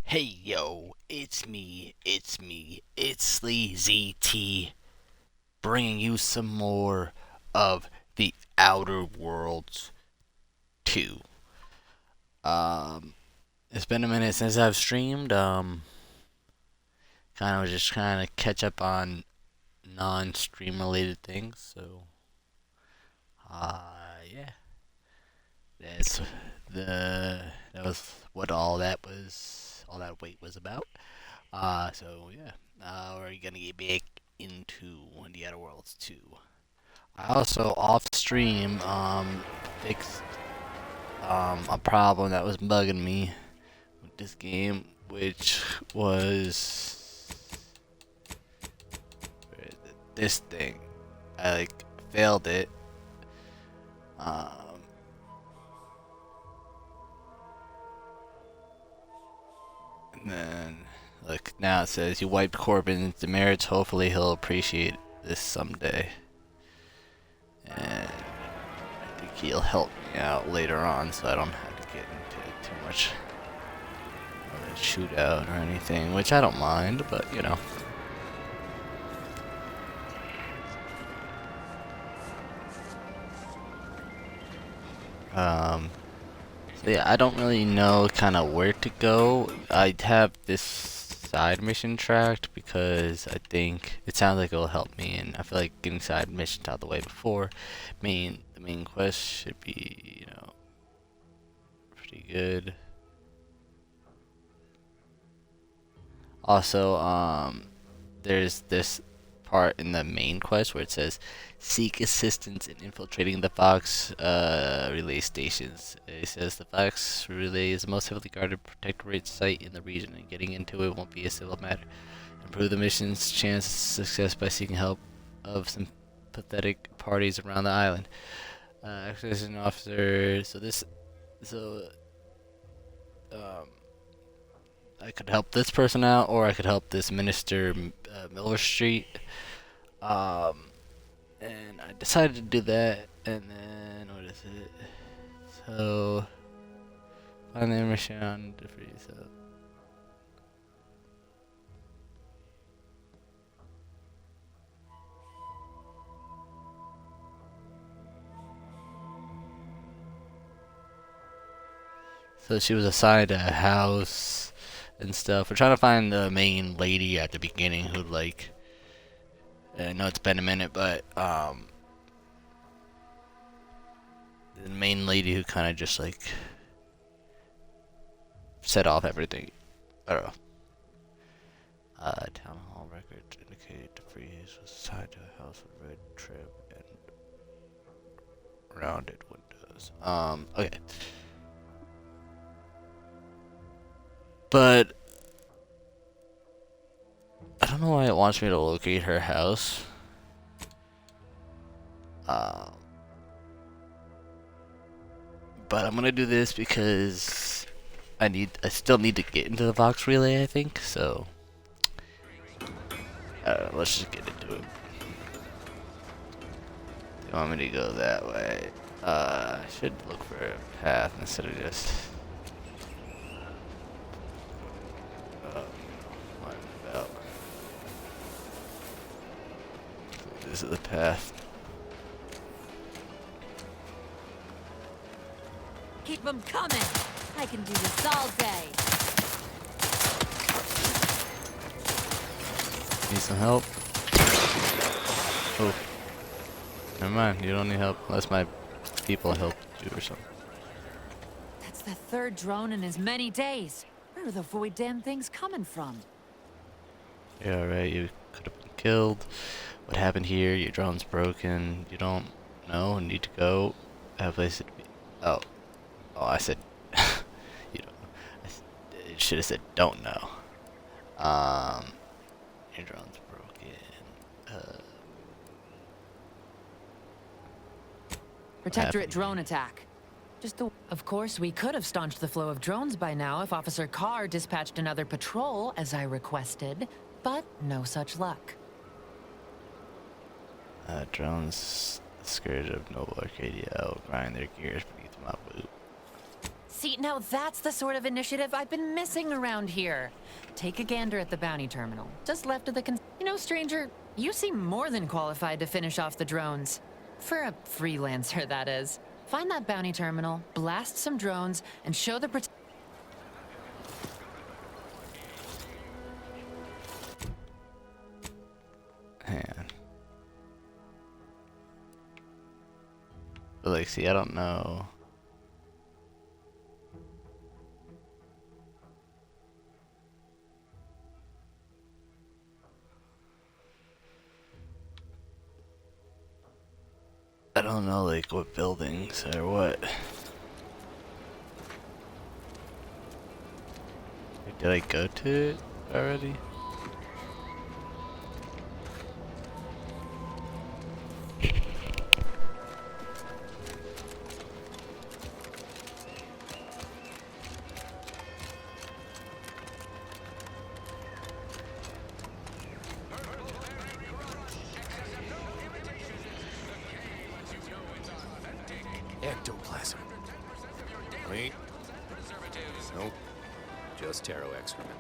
Hey yo, it's lzzzy, bringing you some more of the Outer Worlds 2. Um, it's been a minute since I've streamed. Kind of just kind of catch up on non-stream related things. So, yeah, that's the that was what all that weight was about. So yeah, we're gonna get back into the Outer Worlds 2. I also off stream fixed a problem that was bugging me with this game, which was this thing. I failed it. Um, and then look now it says you wiped Corbin's demerits. Hopefully he'll appreciate this someday, and I think he'll help me out later on, so I don't have to get into too much of a shootout or anything, which I don't mind, but you know. So yeah, I don't really know kind of where to go. I have this side mission tracked because I think it sounds like it'll help me, and I feel like getting side missions out the way before the main quest should be, pretty good. Also, there's this part in the main quest where it says seek assistance in infiltrating the Fox relay stations. It says the Fox relay is the most heavily guarded protectorate site in the region, and getting into it won't be a civil matter. Improve the mission's chance of success by seeking help of sympathetic parties around the island. Access an officer. So um, I could help this person out, or I could help this minister, Miller Street. Um, and I decided to do that, and then what is it? So find the mission on the freeze up. So she was assigned a house and stuff. We're trying to find the main lady at the beginning who I know it's been a minute, but the main lady who kind of just set off everything. I don't know. Town hall records indicate the freeze was assigned to a house with red trim and rounded windows. Okay. But I don't know why it wants me to locate her house. Um, but I'm gonna do this because I still need to get into the Vox Relay, I think. So, let's just get into it. You want me to go that way? I should look for a path instead of just. What about? This is the path. Keep them coming! I can do this all day! Need some help? Oh. Never mind, you don't need help unless my people help you or something. That's the third drone in as many days. Where are the void damn things coming from? Yeah, alright, you could have been killed. What happened here? Your drone's broken. You don't know, need to go. Have a place to be. Oh. Oh, I said. You don't know. It should have said don't know. Your drone's broken. Protectorate drone attack. Of course, we could have staunched the flow of drones by now if Officer Carr dispatched another patrol, as I requested, but no such luck. Drones scourge of Noble Arcadia grind their gears beneath my boot. See, now that's the sort of initiative I've been missing around here. Take a gander at the bounty terminal, just left of the You know, stranger, you seem more than qualified to finish off the drones. For a freelancer, that is. Find that bounty terminal, blast some drones, and show the Man. But like, see, I don't know. I don't know, like, what buildings or what. Did I go to it already? Ectoplasm. Wait. Nope. Just taro excrement.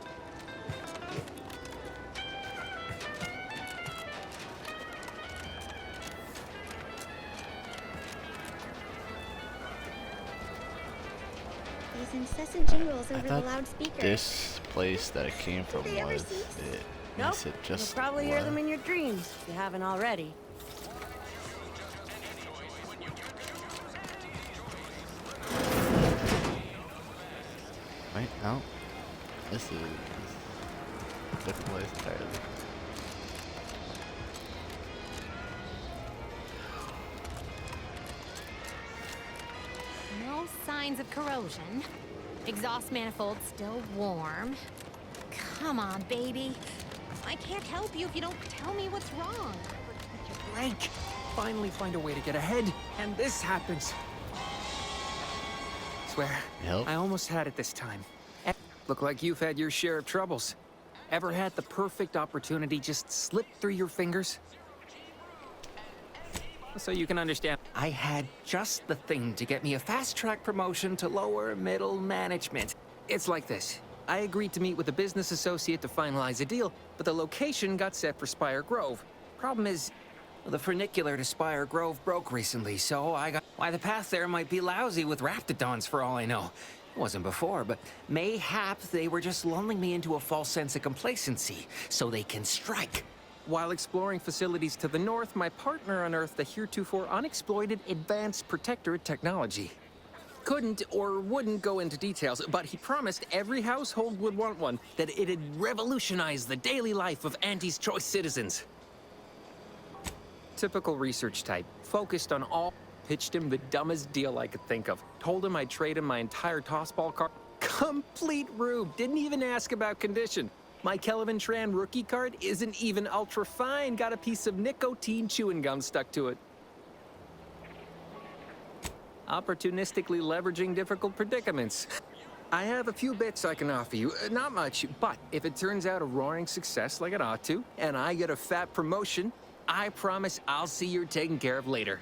These incessant jingles I over the thought loudspeaker. this place that it came from they ever was cease? it. Nope. Is it just You'll probably hear them left? in your dreams if you haven't already. Wait, no. This is a different place entirely. No signs of corrosion. Exhaust manifold still warm. Come on, baby. I can't help you if you don't tell me what's wrong. Break. Finally find a way to get ahead, and this happens. Swear, Help? I almost had it this time. Look like you've had your share of troubles. Ever had the perfect opportunity just slip through your fingers? So you can understand, I had just the thing to get me a fast-track promotion to lower middle management. It's like this. I agreed to meet with a business associate to finalize a deal, but the location got set for Spire Grove. Problem is, the funicular to Spire Grove broke recently, so I got... Why, the path there might be lousy with raptidons for all I know. It wasn't before, but mayhap they were just lulling me into a false sense of complacency, so they can strike. While exploring facilities to the north, my partner unearthed a heretofore unexploited advanced protectorate technology. Couldn't or wouldn't go into details, but he promised every household would want one, that it'd revolutionize the daily life of Auntie's Choice citizens. Typical research type, focused on all. Pitched him the dumbest deal I could think of. Told him I'd trade him my entire tossball card. Complete rube, didn't even ask about condition. My Kelvin Tran rookie card isn't even ultra fine, got a piece of nicotine chewing gum stuck to it. Opportunistically leveraging difficult predicaments. I have a few bits I can offer you, not much, but if it turns out a roaring success like it ought to, and I get a fat promotion, I promise I'll see you're taken care of later.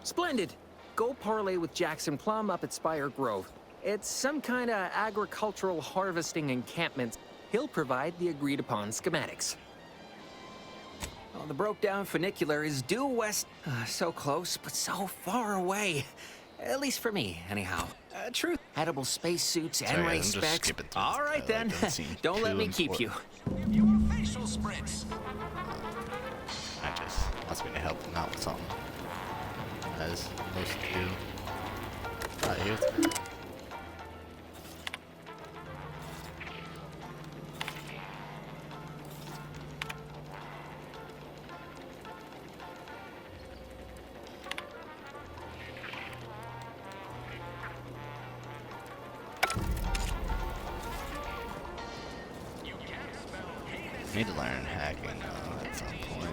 Splendid. Go parlay with Jackson Plum up at Spire Grove. It's some kind of agricultural harvesting encampment. He'll provide the agreed upon schematics. Well, the broke down funicular is due west. So close, but so far away. At least for me, anyhow. True. Edible spacesuits and Sorry, race I'm just specs. skipping through All this right guy, then. like, on scene Don't let 2 me and keep 4. you. Your facial sprints. I just wants me to help him out with something. As most do. Here's need to learn hacking at some point.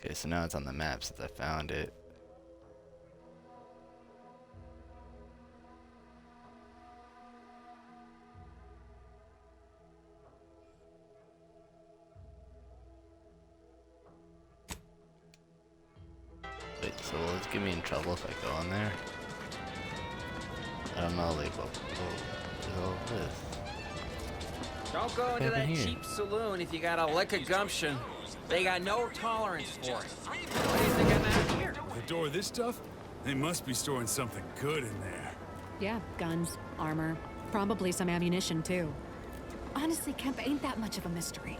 Okay, so now it's on the map since I found it. Wait, so will it get me in trouble if I go on there? I don't know, like, what is all this? Don't go into What that happened here? cheap saloon if you got a lick of gumption. They got no tolerance for it. What do you think I'm at here? The door this stuff? They must be storing something good in there. Yeah, guns, armor, probably some ammunition too. Honestly, Kemp ain't that much of a mystery.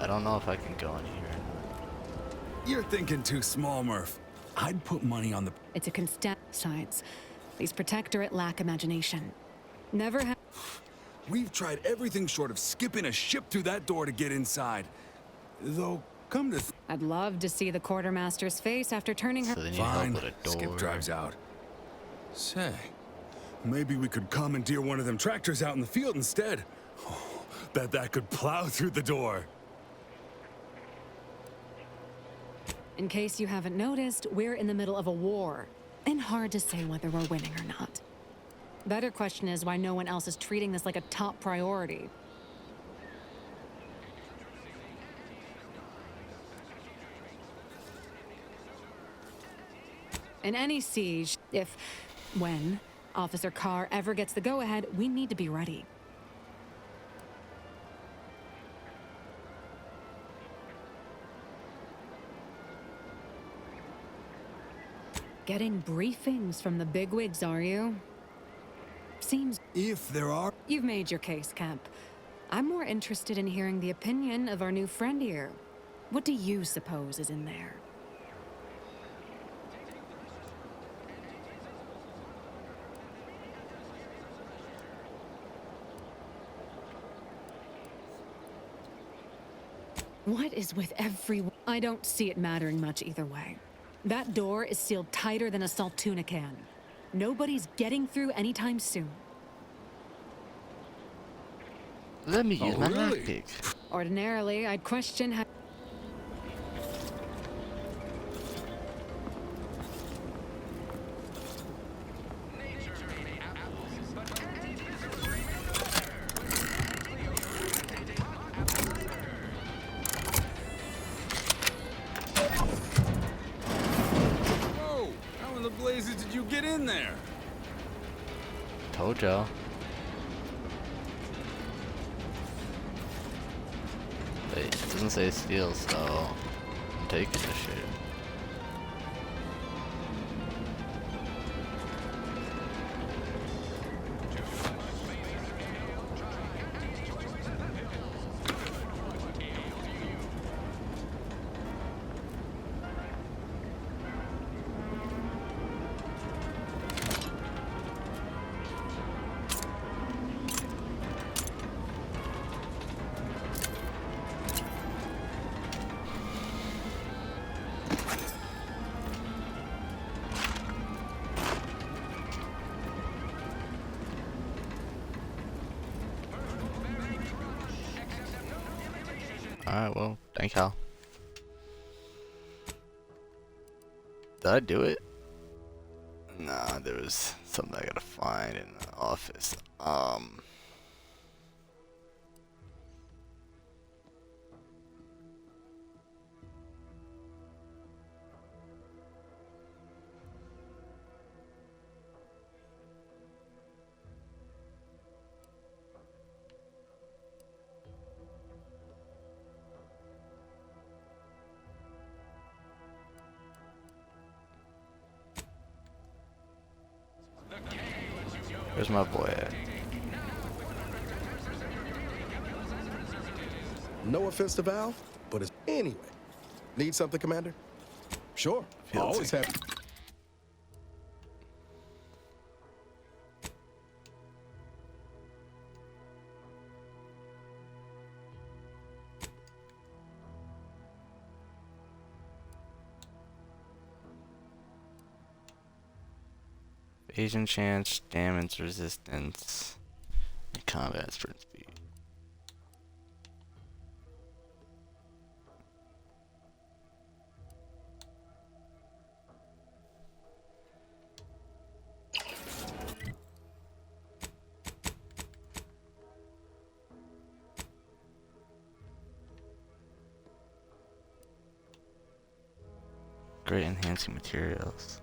I don't know if I can go in here. You're thinking too small, Murph. I'd put money on the... It's a constant science. These protectorate lack imagination. Never have. We've tried everything short of skipping a ship through that door to get inside. Though, come to... I'd love to see the quartermaster's face after turning her. So they need Fine, help with a door. Skip drives out. Say, maybe we could commandeer one of them tractors out in the field instead. Oh, bet that could plow through the door. In case you haven't noticed, we're in the middle of a war, and hard to say whether we're winning or not. Better question is why no one else is treating this like a top priority. In any siege, when, Officer Carr ever gets the go-ahead, we need to be ready. Getting briefings from the bigwigs, are you? Seems If there are... you've made your case, Kemp. I'm more interested in hearing the opinion of our new friend here. What do you suppose is in there? What is with everyone? I don't see it mattering much either way. That door is sealed tighter than a salt tuna can. Nobody's getting through anytime soon. Let me use Oh, my really? lockpick. Ordinarily, I'd question how. Whoa! How in the blazes did you get in there? Told y'all. Wait, it doesn't say steal, so I'm taking the shit. Alright, well, thank y'all. Did I do it? Nah, there was something I gotta find in the office. Where's my boy at? No offense to Val, but it's anyway. Need something, Commander? Sure. Always happy. Asian chance, damage resistance, and combat sprint speed. Upgrade enhancing materials.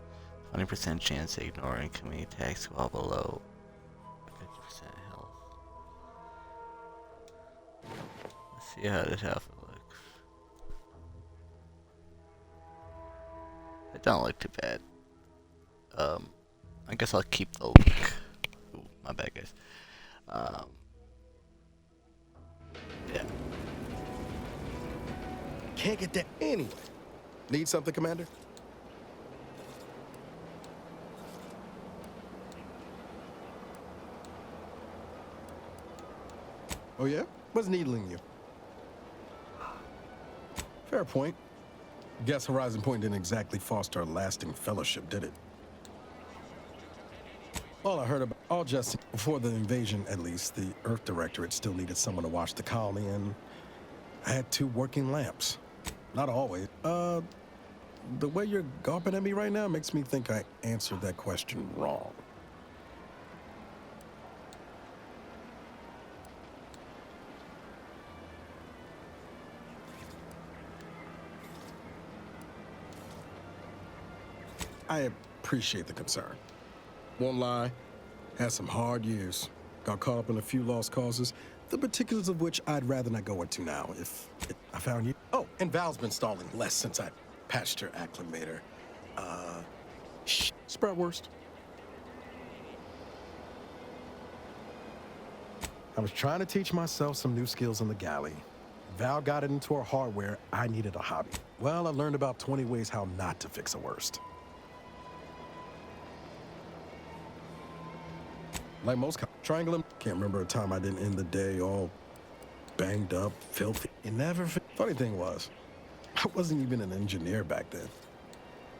20% chance to ignore incoming attacks while below 50% health. Let's see how this outfit looks. It don't look too bad. I guess I'll keep the look. Ooh, my bad, guys. Yeah. Can't get that anyway. Need something, Commander? Oh, yeah? What's needling you? Fair point. Guess Horizon Point didn't exactly foster a lasting fellowship, did it? All I heard about, all just before the invasion, at least, the Earth Directorate still needed someone to watch the colony, and I had 2 working lamps. Not always. The way you're gawping at me right now makes me think I answered that question wrong. I appreciate the concern. Won't lie, had some hard years. Got caught up in a few lost causes, the particulars of which I'd rather not go into now if I found you. Oh, and Val's been stalling less since I patched her acclimator. Sprout worst. I was trying to teach myself some new skills in the galley. Val got it into her hardware. I needed a hobby. Well, I learned about 20 ways how not to fix a worst. Like most triangling, can't remember a time I didn't end the day all banged up, filthy. It never. Funny thing was, I wasn't even an engineer back then,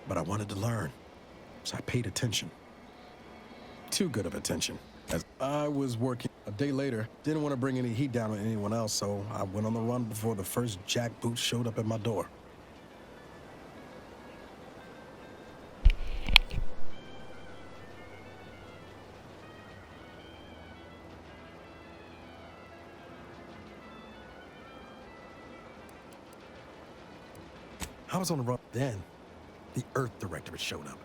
but I wanted to learn, so I paid attention. Too good of attention. As I was working a day later, didn't want to bring any heat down on anyone else, so I went on the run before the first jackboot showed up at my door. I was on the run then. The Earth Directorate showed up.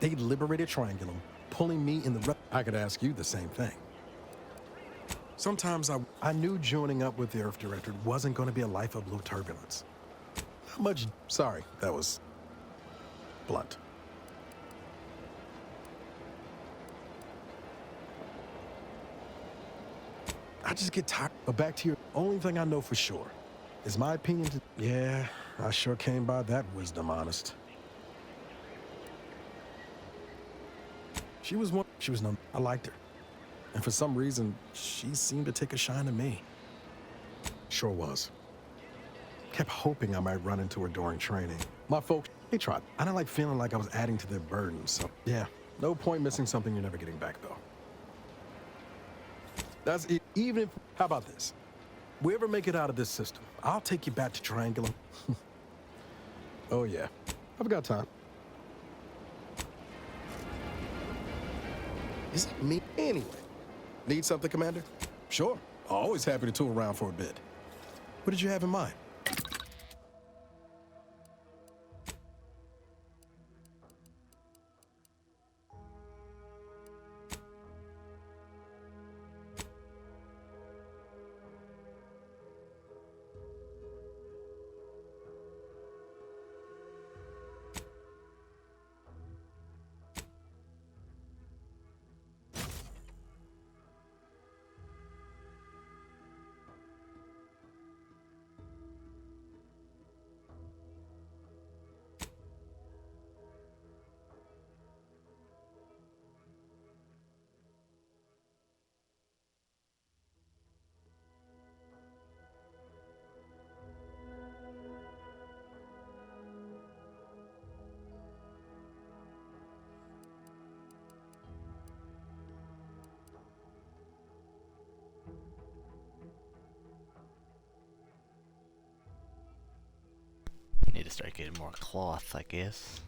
They liberated Triangulum, pulling me in the... I could ask you the same thing. Sometimes I knew joining up with the Earth Directorate wasn't going to be a life of blue turbulence. Not much... Sorry, that was blunt. I just get tired. But back to your... Only thing I know for sure is my opinion to... Yeah, I sure came by that wisdom, honest. She was no... I liked her. And for some reason, she seemed to take a shine to me. Sure was. Kept hoping I might run into her during training. My folks, they tried. I don't like feeling like I was adding to their burden, so... Yeah, no point missing something you're never getting back, though. That's it. Even if... How about this? We ever make it out of this system, I'll take you back to Triangulum. Oh, yeah. I've got time. Is it me? Anyway. Need something, Commander? Sure. Always happy to tool around for a bit. What did you have in mind? Need to start getting more cloth, I guess.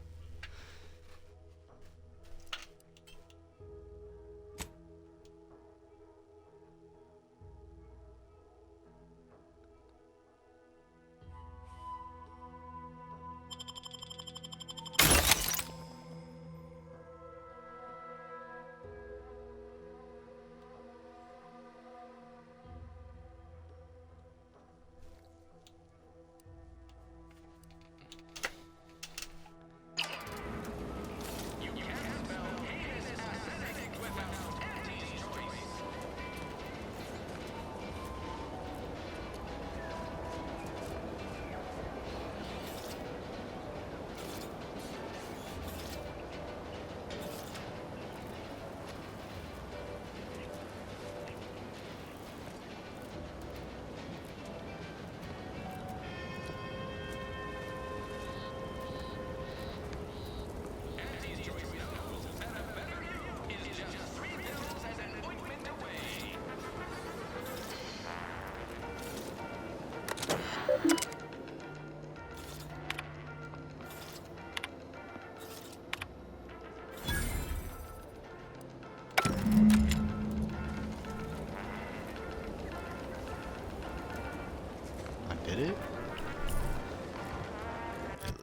Did it?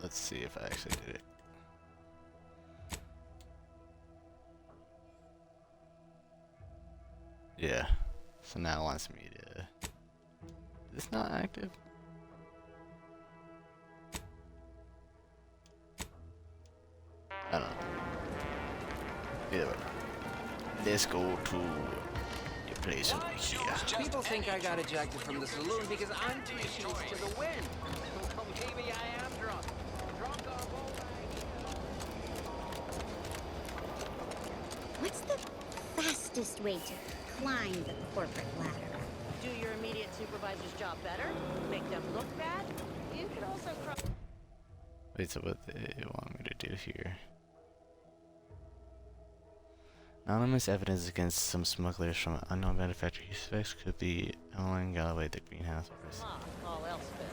Let's see if I actually did it. Yeah. So now it wants me to... Is this not active? I don't know. Either way. Let's go to the place over here. People think I got ejected from the saloon because I'm too cheap to the wind. Well, maybe I am drunk. Drunk on both. What's the fastest way to climb the corporate ladder? Do your immediate supervisor's job better? Make them look bad? You could also cross. Wait, so what they want me to do here? Anonymous evidence against some smugglers from unknown manufacturer. Suspects could be Emmeline Galloway, the greenhouse person. All else fails.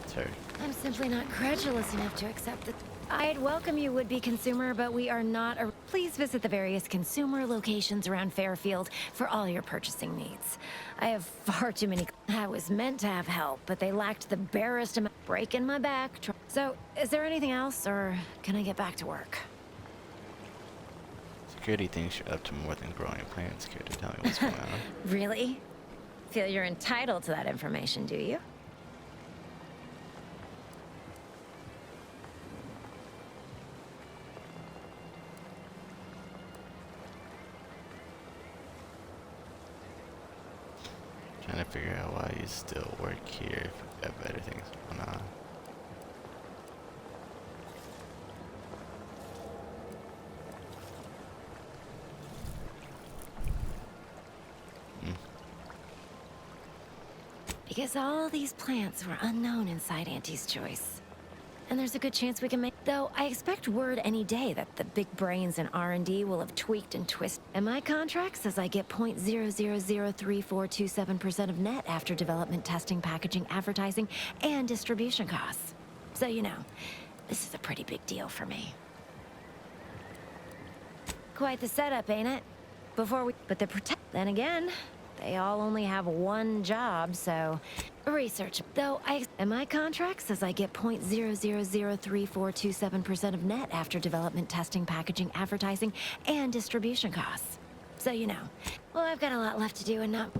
It's her. I'm simply not credulous enough to accept that. I'd welcome you, would-be consumer, but we are not a... Please visit the various consumer locations around Fairfield for all your purchasing needs. I have far too many... I was meant to have help, but they lacked the barest amount... Breaking my back. So, is there anything else, or can I get back to work? Security thinks you're up to more than growing a plant. Scared to tell me what's going on. Really? Feel you're entitled to that information, do you? Trying to figure out why you still work here if you've got better things going on. Because all these plants were unknown inside Auntie's choice. And there's a good chance we can make... Though I expect word any day that the big brains in R&D will have tweaked and twisted. And my contract says I get 0.003427% of net after development, testing, packaging, advertising, and distribution costs. So, you know, this is a pretty big deal for me. Quite the setup, ain't it? Before we... But the protect... Then again... They all only have one job, so... Research. Though and my contract says I get 0.003427% of net after development, testing, packaging, advertising, and distribution costs. So, you know. Well, I've got a lot left to do and not...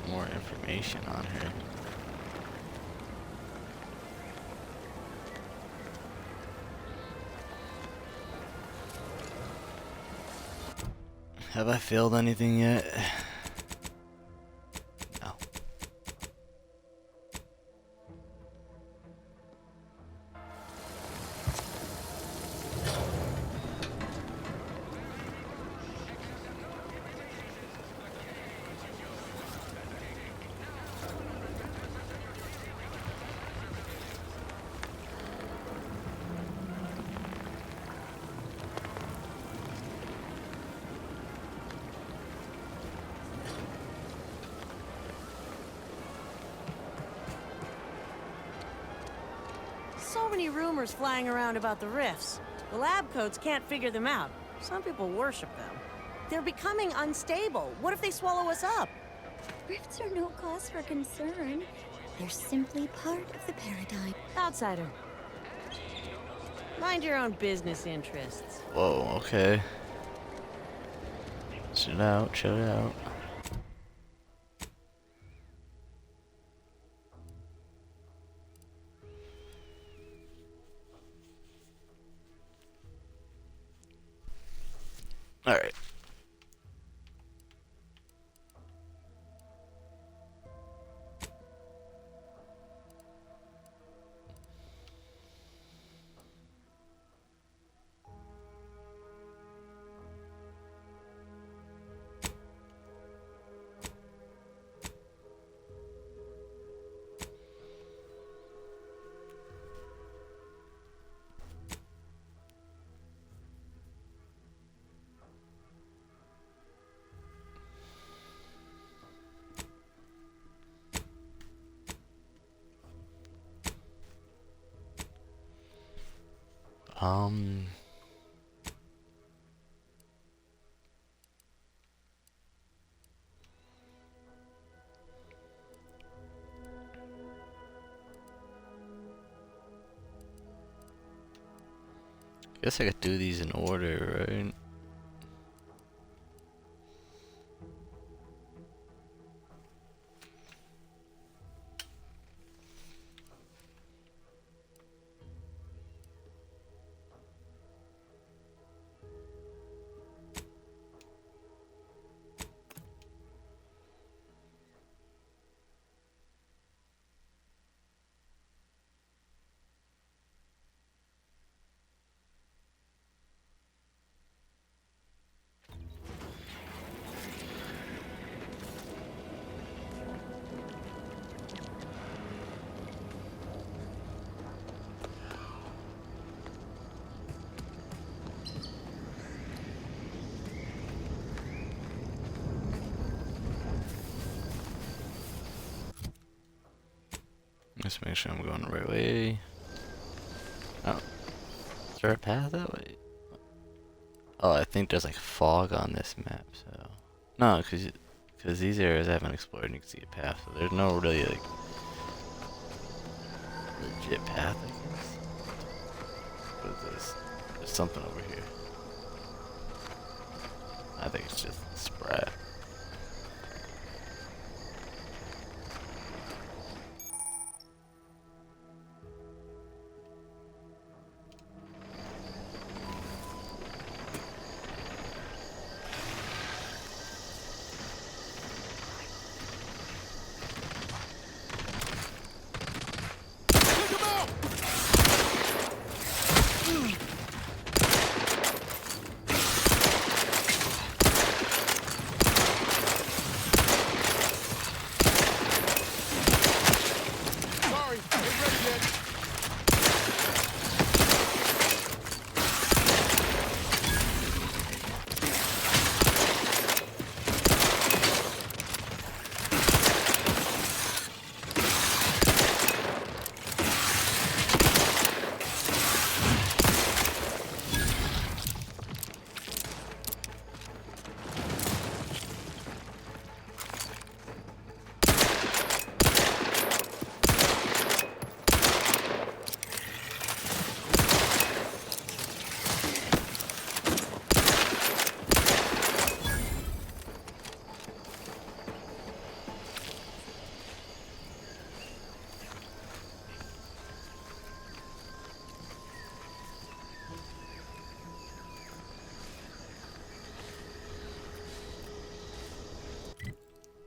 More information on her. Have I failed anything yet? No. So many rumors flying around about the rifts. The lab coats can't figure them out. Some people worship them. They're becoming unstable. What if they swallow us up? Rifts are no cause for concern. They're simply part of the paradigm. Outsider. Mind your own business interests. Whoa, okay. Chill out, chill out. Alright. Guess I could do these in order, right? Let's make sure I'm going the right way. Oh, is there a path that way? Oh, I think there's like fog on this map, so... No, because these areas I haven't explored and you can see a path, so there's no really like legit path, I guess. What is this? There's something over here. I think it's just Sprat.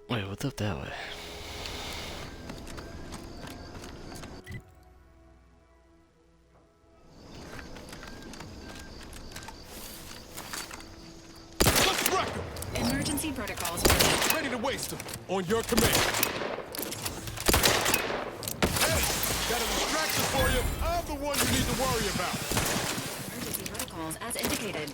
Wait, what's up that way? Let's wreck him! Emergency protocols Ready to waste them. On your command. Hey, got a distraction for you. I'm the one you need to worry about. Emergency protocols as indicated.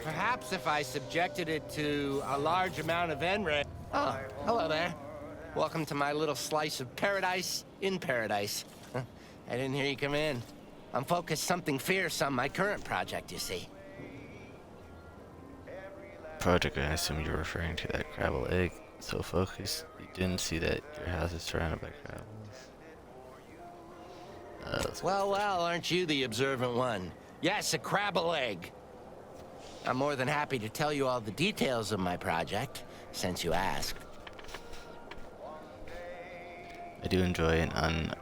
Perhaps if I subjected it to a large amount of N-ray... Oh, hello there. Welcome to my little slice of paradise in paradise. I didn't hear you come in. I'm focused something fierce on my current project, you see. Project, I assume you're referring to that crabble egg. So focused, you didn't see that your house is surrounded by crabbles. Well, aren't you the observant one? Yes, a crabble egg. I'm more than happy to tell you all the details of my project, since you asked. I do enjoy an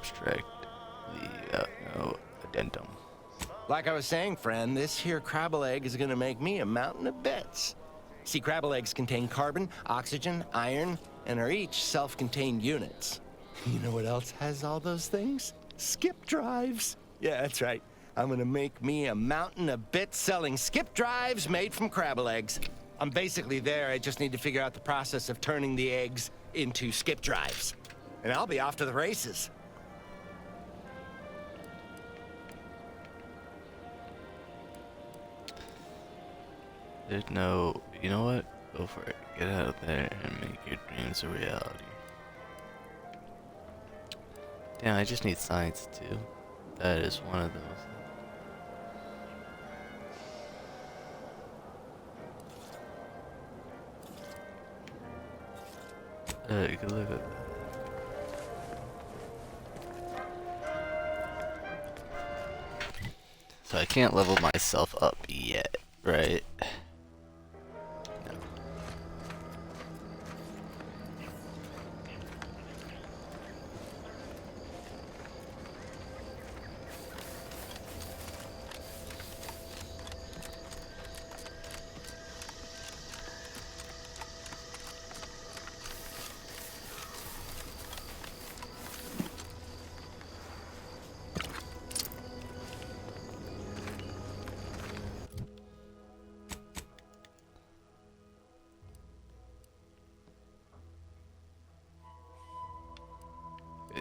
abstract no addendum. Like I was saying, friend, this here crabble egg is gonna make me a mountain of bits. See, crabble eggs contain carbon, oxygen, iron, and are each self-contained units. You know what else has all those things? Skip drives. Yeah, that's right. I'm gonna make me a mountain of bits selling skip drives made from crabble eggs. I'm basically there. I just need to figure out the process of turning the eggs into skip drives. And I'll be off to the races. There's no... You know what? Go for it. Get out of there and make your dreams a reality. Damn, I just need science too. That is one of those. You can look at that. So I can't level myself up yet, right? No.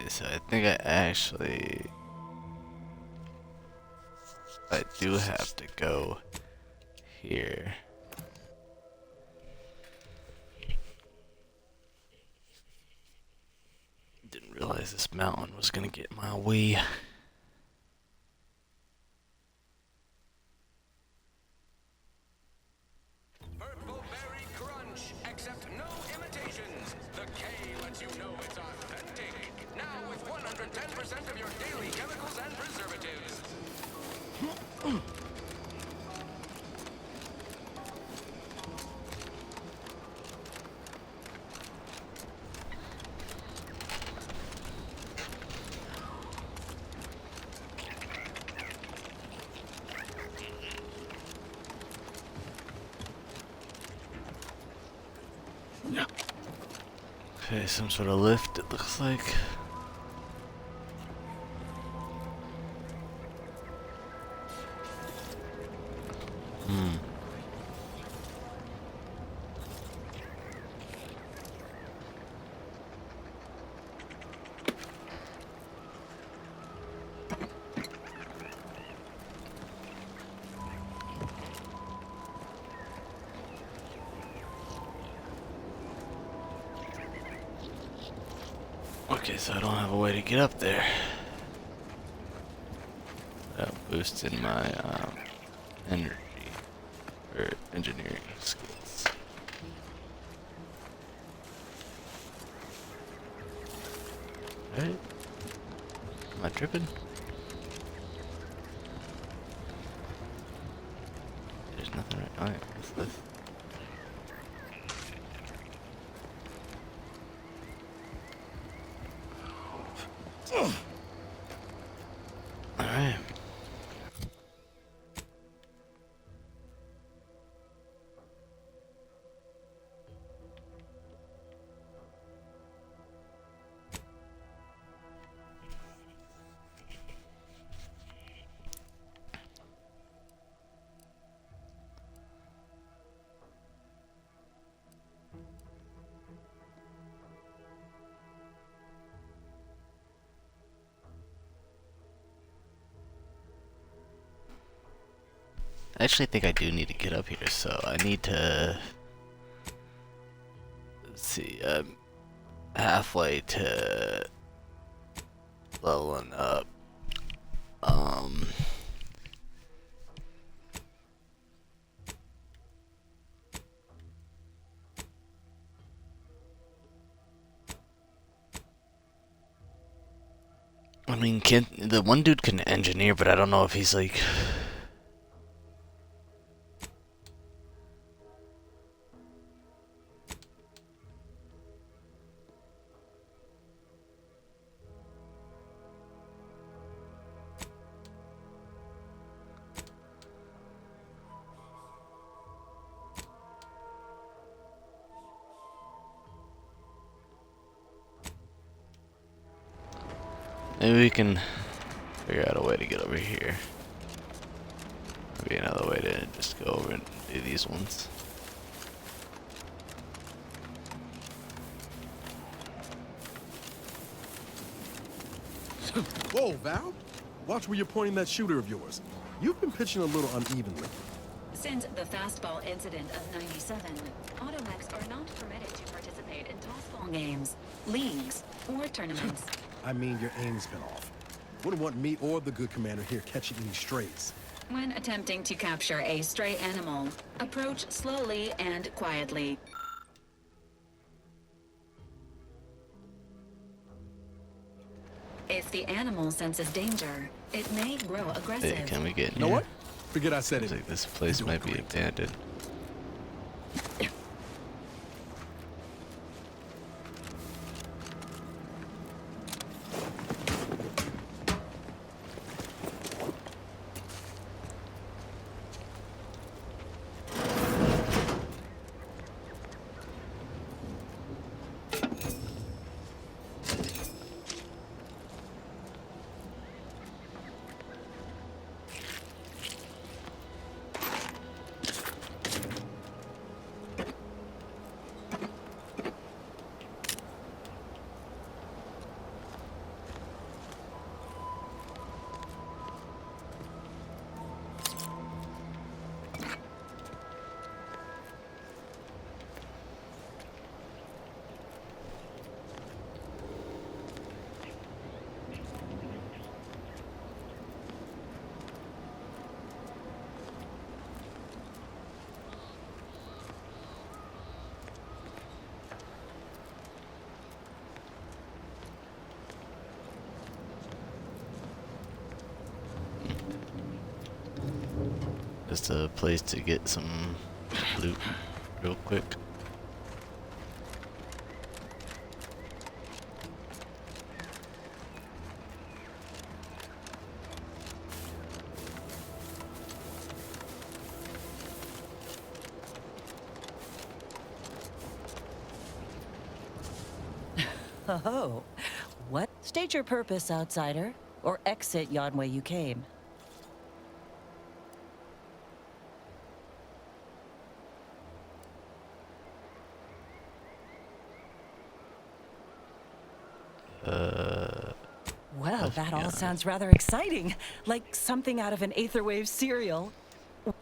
So I think I do have to go here. Didn't realize this mountain was gonna get in my way. Purple berry crunch, accept no imitations. The K lets you know it's authentic. Now with 110% of your daily chemicals and preservatives. Okay, some sort of lift, it looks like. Okay, so I don't have a way to get up there. That boosted my energy or engineering skills. Right? Am I tripping? There's nothing right. Oh yeah, what's this? Alright. I actually think I do need to get up here, so I need to... Let's see, I'm halfway to leveling up. I mean, the one dude can engineer, but I don't know if he's like... Maybe we can figure out a way to get over here. Maybe another way to just go over and do these ones. Whoa, Val! Watch where you're pointing that shooter of yours. You've been pitching a little unevenly. Since the fastball incident of '97, automechs are not permitted to participate in tossball games, leagues, or tournaments. I mean, your aim's been off. Wouldn't want me or the good commander here catching any strays. When attempting to capture a stray animal, approach slowly and quietly. If the animal senses danger, it may grow aggressive. Hey, can we get in You know here? what? Forget I said Seems it. like this place You're doing might be great. abandoned. Just a place to get some loot real quick. Oh, what? State your purpose, outsider, or exit yon way you came. Well, that all sounds rather exciting, like something out of an Aetherwave serial.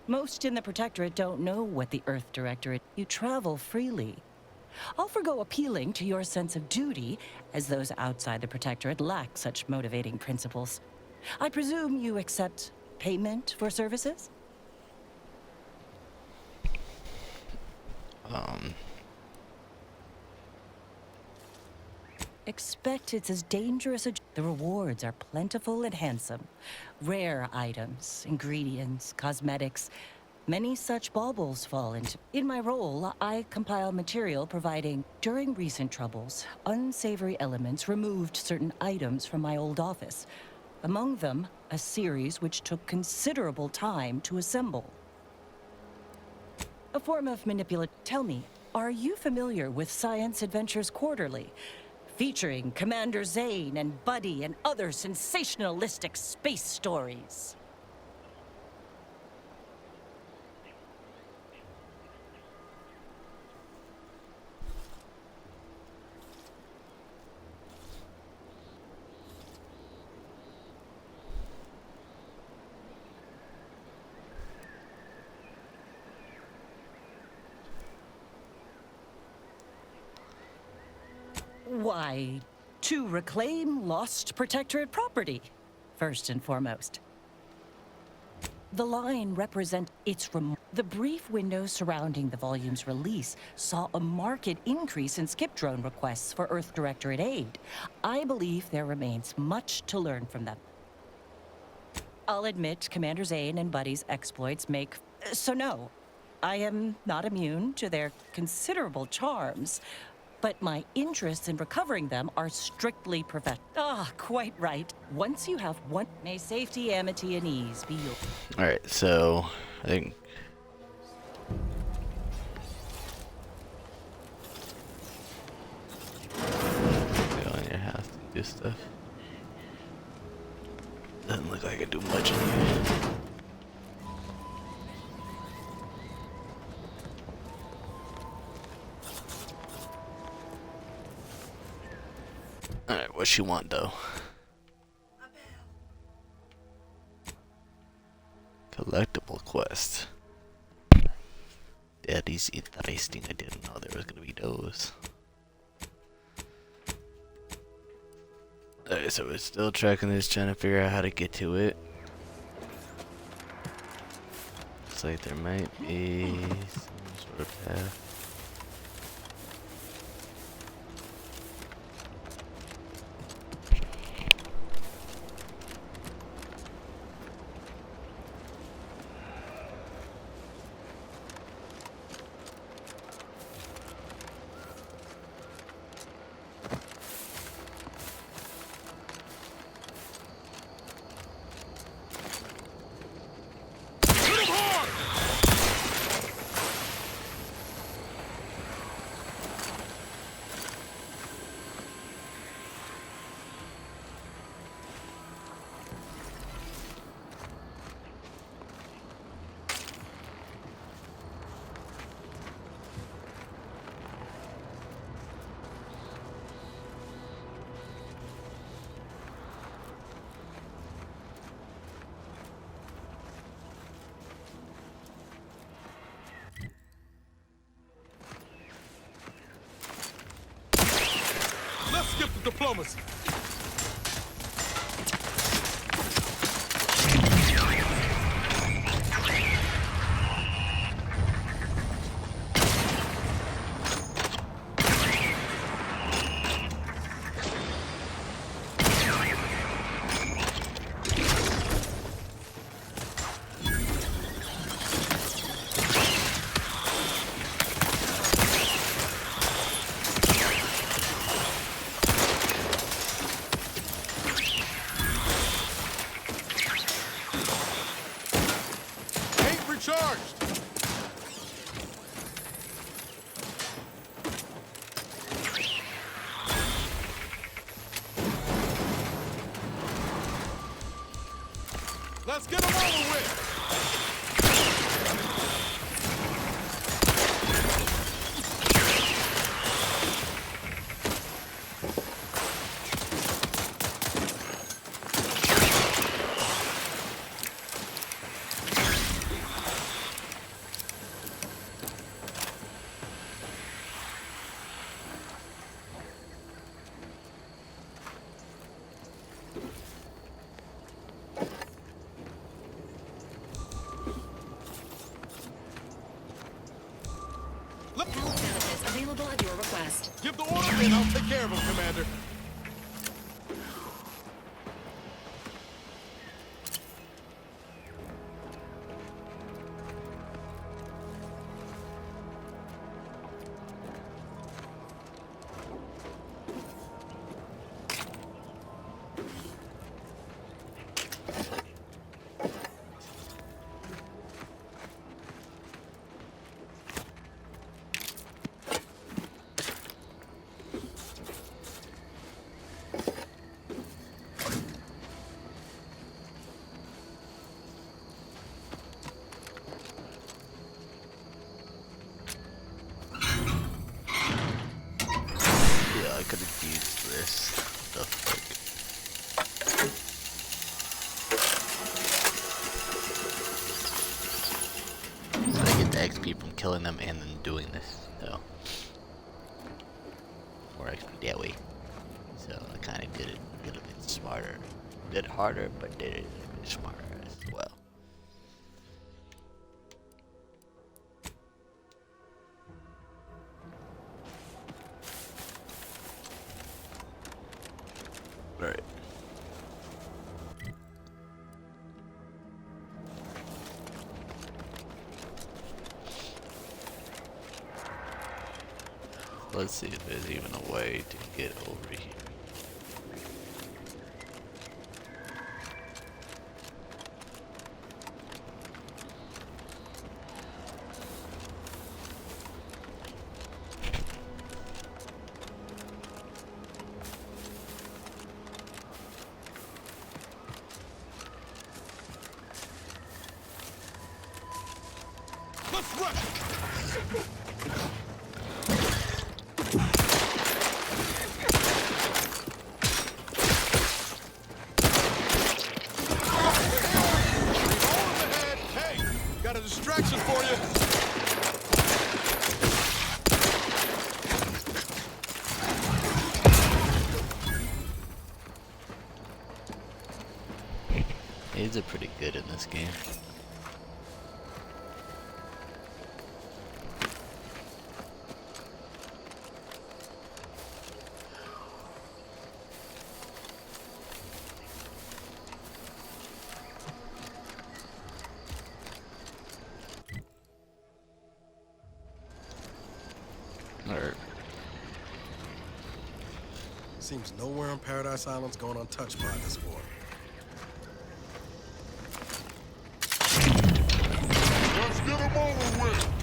Most in the Protectorate don't know what the Earth Directorate. You travel freely. I'll forgo appealing to your sense of duty, as those outside the Protectorate lack such motivating principles. I presume you accept payment for services? Expect it's as dangerous as... The rewards are plentiful and handsome. Rare items, ingredients, cosmetics. Many such baubles fall into... In my role, I compile material providing... During recent troubles, unsavory elements removed certain items from my old office. Among them, a series which took considerable time to assemble. A form of manipulate... Tell me, are you familiar with Science Adventures Quarterly? Featuring Commander Zane and Buddy and other sensationalistic space stories. Why, to reclaim lost Protectorate property, first and foremost. The line represents the brief window surrounding the volume's release saw a marked increase in skip drone requests for Earth Directorate aid. I believe there remains much to learn from them. I'll admit Commander Zane and Buddy's exploits make... So no, I am not immune to their considerable charms, but my interests in recovering them are strictly professional. Ah, quite right. Once you have one, may safety, amity, and ease be yours. Alright, so I think go in your house and do stuff. Doesn't look like I can do much in here. Alright, what she want though? Collectible quest. That is interesting. I didn't know there was gonna be those. Alright, so we're still tracking this, trying to figure out how to get to it. Looks like there might be some sort of path. Let's skip the diplomacy. Let's get them over with! Benefits available at your request. Give the order and I'll take care of him, Commander. I could have used this. The fuck? So I get the XP from killing them and then doing this, so more XP that way. So I kind of did it a little bit smarter. Did it harder, but did it a bit smarter as well. Right. Let's see if there's even a way to get over here. Hey, got a distraction for you. Aids are pretty good in this game. Or Seems nowhere on Paradise Island's going untouched by this war. Let's get him over with.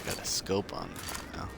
got a scope on now.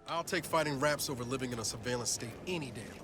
I'll take fighting raps over living in a surveillance state any day of the week.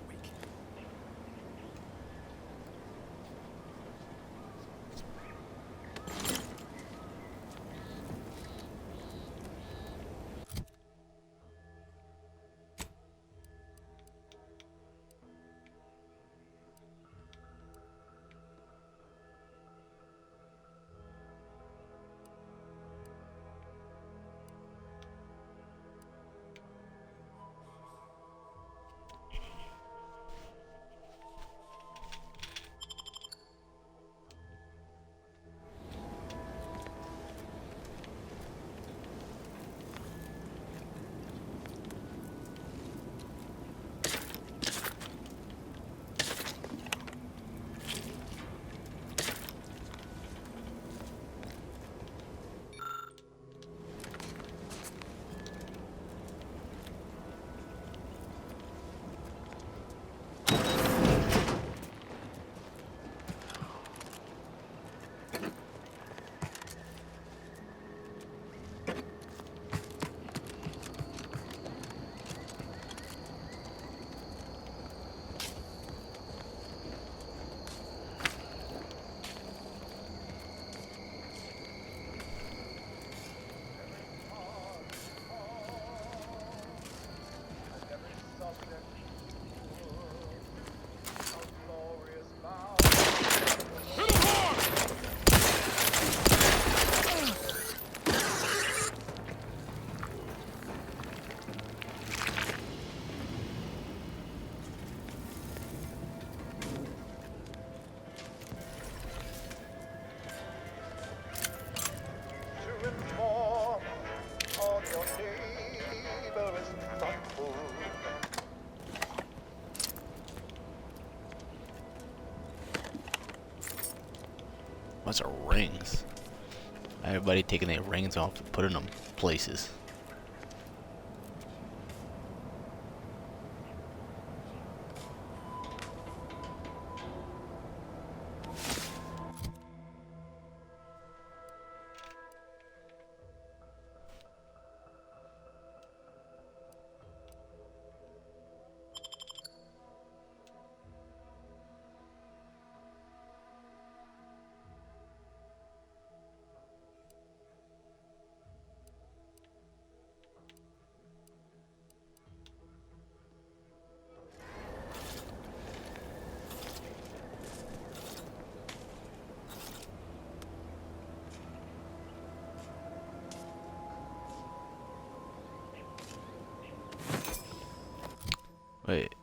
What's are rings? Everybody taking their rings off and putting them places. Wait.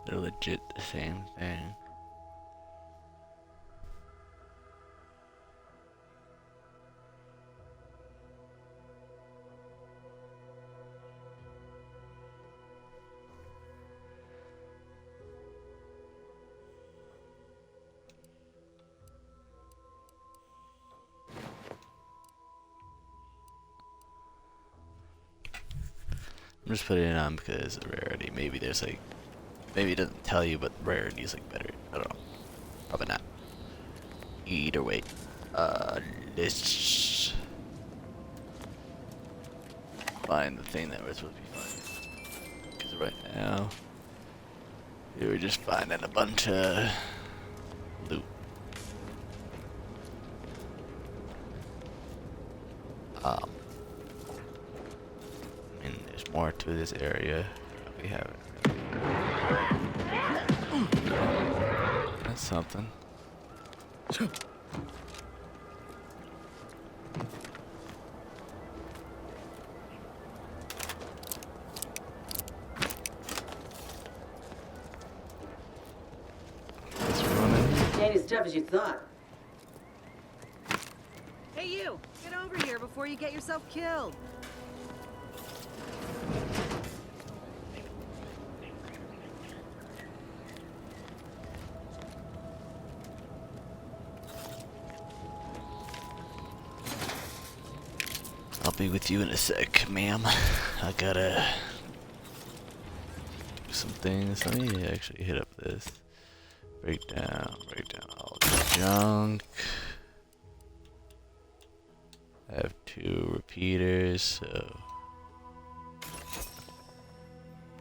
They're legit the same thing. I'm just putting it on because of rarity. Maybe there's like, maybe it doesn't tell you, but rarity is like better. I don't know. Probably not. Either way, let's find the thing that we're supposed to be finding. Because right now, we were just finding a bunch of loot. I mean, there's more to this area. We haven't. That's something. Ain't as tough as you thought. Hey you, get over here before you get yourself killed. I'll be with you in a sec, ma'am. I gotta do some things. Let me actually hit up this. Break down all the junk. I have 2 repeaters, so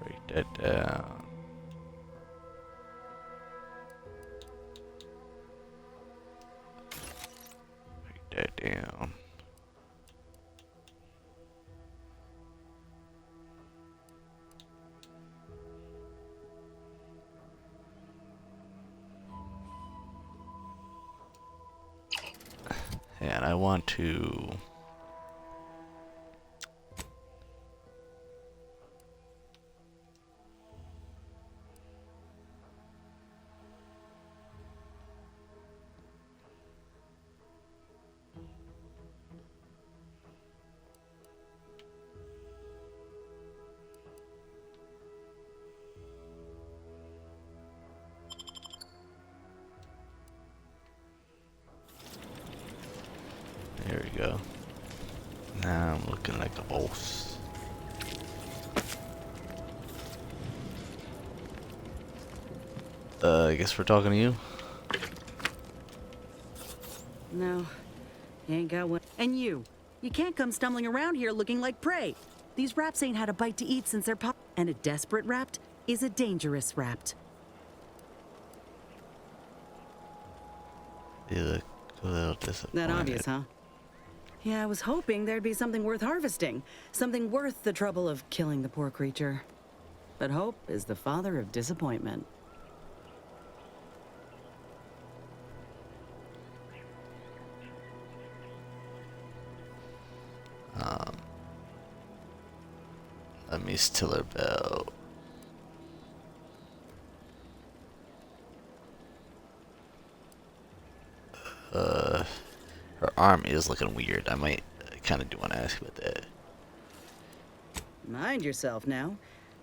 break that down. Break that down. And I want to there we go. Now I'm looking like a boss. I guess we're talking to you. No, you ain't got one. And you can't come stumbling around here looking like prey. These raps ain't had a bite to eat since they're pop. And a desperate rapt is a dangerous rapt. You look a little disappointed. That obvious, huh? Yeah, I was hoping there'd be something worth harvesting. Something worth the trouble of killing the poor creature. But hope is the father of disappointment. Let me still her bell. Her arm is looking weird. I might kind of do want to ask about that. Mind yourself now.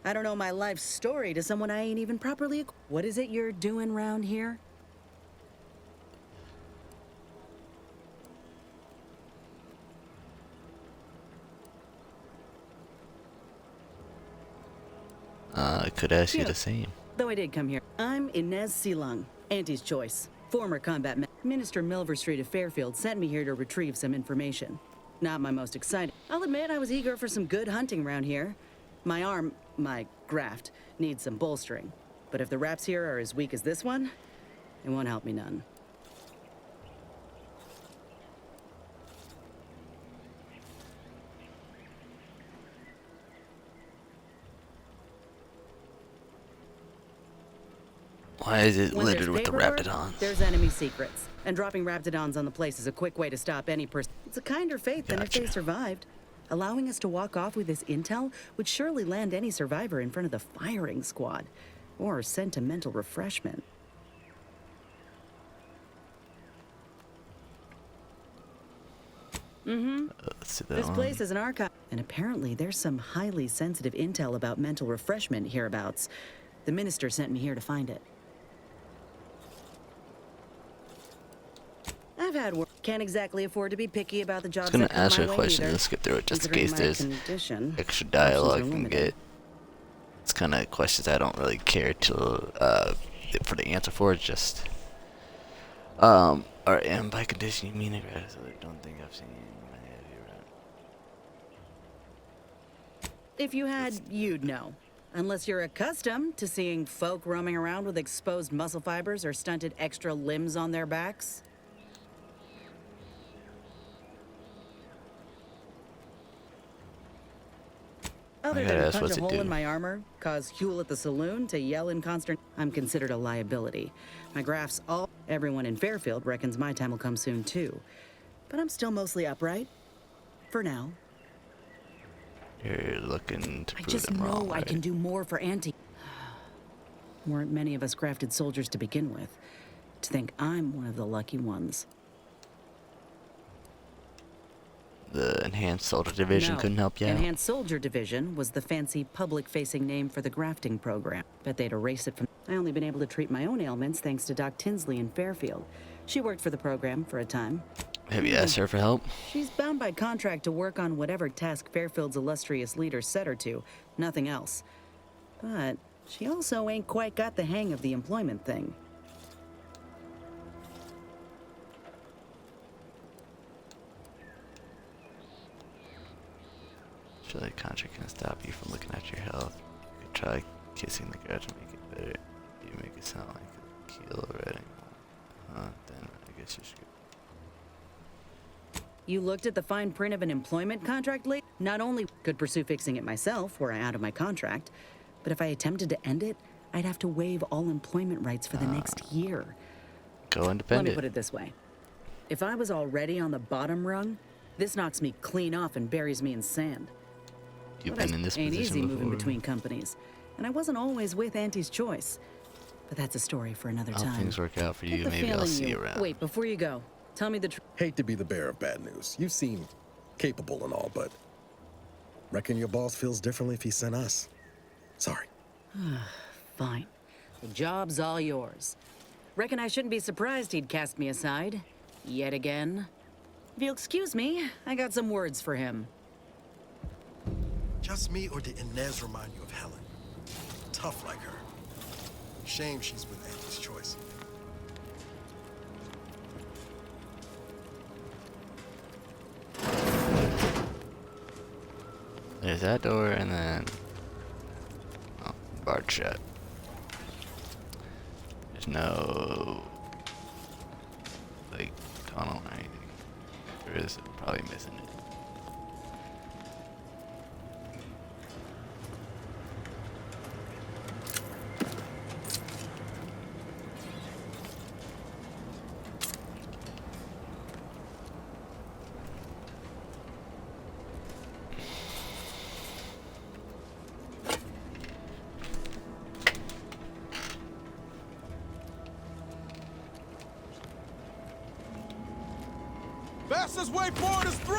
I don't know my life story to someone I ain't even properly. What is it you're doing round here? I could ask you the same. Though I did come here. I'm Inez Silung, Auntie's choice. Former combat Minister Milver of Fairfield sent me here to retrieve some information. Not my most exciting. I'll admit I was eager for some good hunting around here. My arm, my graft, needs some bolstering. But if the raps here are as weak as this one, it won't help me none. Why is it When littered with the paperwork, raptidons? There's enemy secrets. And dropping raptidons on the place is a quick way to stop any person. It's a kinder fate than if they survived. Allowing us to walk off with this intel would surely land any survivor in front of the firing squad. Or sentimental refreshment. Let's see that This one. place is an archive. And apparently there's some highly sensitive intel about mental refreshment hereabouts. The minister sent me here to find it. I've had work. Can't exactly afford to be picky about the jobs I was that gonna come ask my you a way question. either. Let's skip through it just in Considering case my there's condition, extra options dialogue are you can limited. get. It's kind of questions I don't really care to for the answer for. It's just or and by condition you mean a grad, so I don't think I've seen many of you around. If you had, you'd know. Unless you're accustomed to seeing folk roaming around with exposed muscle fibers or stunted extra limbs on their backs. Other gotta than ask, punch what's a it hole do? in my armor, cause Huel at the saloon to yell in consternation, I'm considered a liability. My graphs all... Everyone in Fairfield reckons my time will come soon, too. But I'm still mostly upright. For now. You're looking to I prove just them know wrong, I right? can do more for Auntie. Weren't many of us crafted soldiers to begin with. To think I'm one of the lucky ones. The Enhanced Soldier Division No. couldn't help you out. Enhanced Soldier Division was the fancy public-facing name for the grafting program. Bet they'd erase it from... I only been able to treat my own ailments thanks to Doc Tinsley in Fairfield. She worked for the program for a time. Have you asked her for help? She's bound by contract to work on whatever task Fairfield's illustrious leader set her to, nothing else. But she also ain't quite got the hang of the employment thing. I feel like contract can stop you from looking at your health. You could try kissing the girl to make it better. You make it sound like a kill already. Then I guess you're screwed. You looked at the fine print of an employment contract, late? Not only could pursue fixing it myself, were I out of my contract, but if I attempted to end it, I'd have to waive all employment rights for the next year. Go independent. Let me put it this way. If I was already on the bottom rung, this knocks me clean off and buries me in sand. You've been in this ain't position easy before. moving between companies, and I wasn't always with Auntie's choice. But that's a story for another I hope time. things work out for you. Get the Maybe I'll feeling see you around. Wait, before you go, tell me the truth. Hate to be the bearer of bad news. You seem capable and all, but reckon your boss feels differently if he sent us. Sorry. Fine. The job's all yours. Reckon I shouldn't be surprised he'd cast me aside. Yet again. If you'll excuse me, I got some words for him. Just me, or did Inez remind you of Helen? Tough like her. Shame she's with Auntie's choice. There's that door, and then barred shut. There's no like tunnel or anything. If there is, I'm probably missing it. Fastest way forward is through!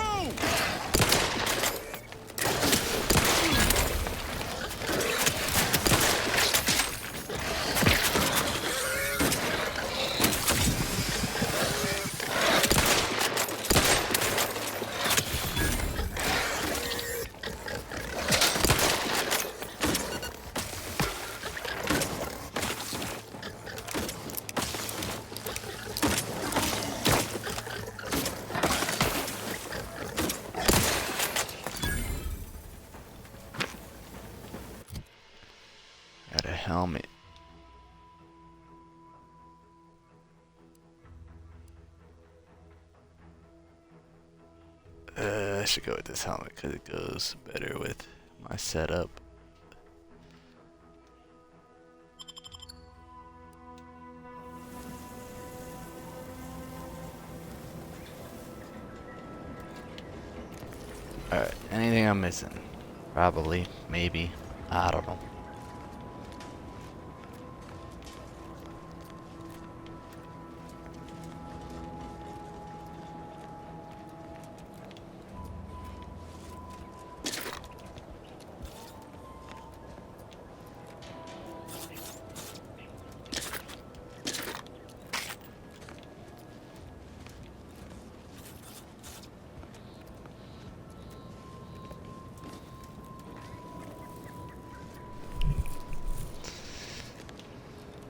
Got a helmet. I should go with this helmet because it goes better with my setup. Alright, anything I'm missing? Probably, maybe, I don't know.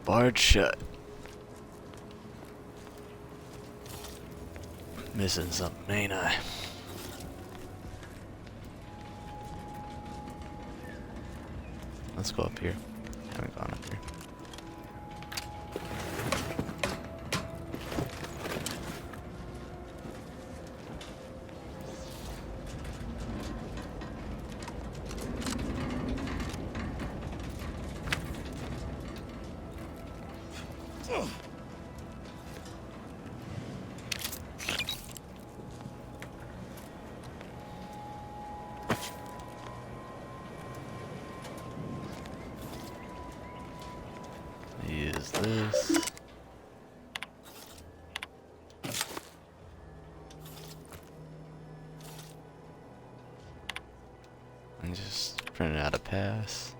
Barred shut. Missing something, ain't I? Let's go up here. Haven't gone up here. Use this. And just print out a pass.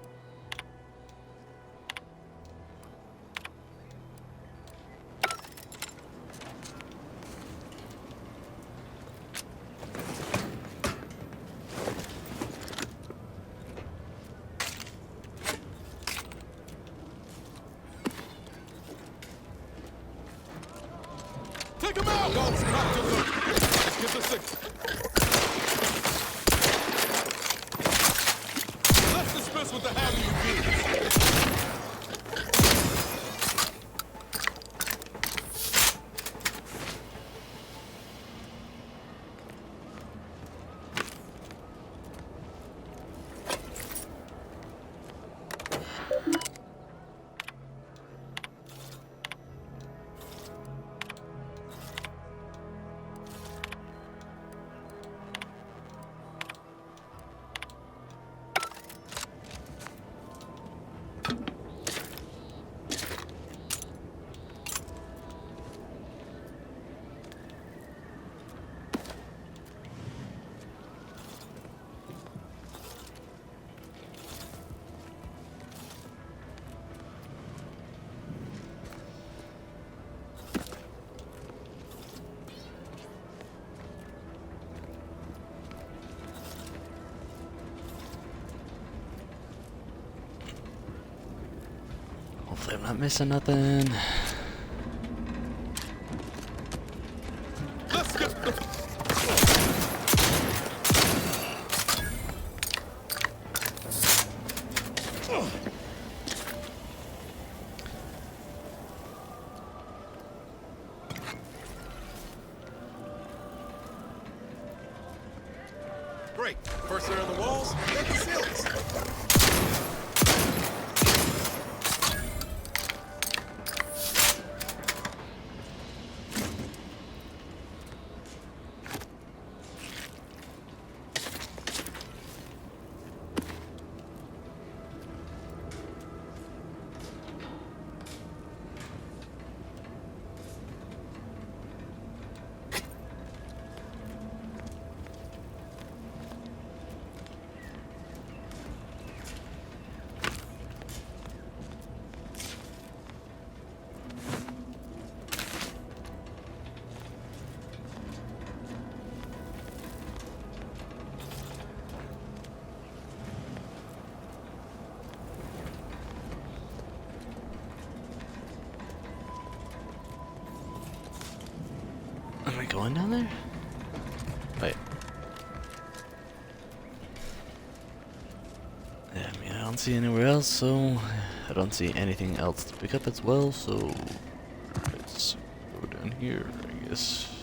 him out! Adults, come to look. Give the signal. Let's dismiss with the how do you do. Hopefully I'm not missing nothing. Let's get the... Great. First layer of the walls, then the ceilings. Am I going down there? Wait. Yeah, I mean, I don't see anywhere else, so I don't see anything else to pick up as well, so let's go down here, I guess.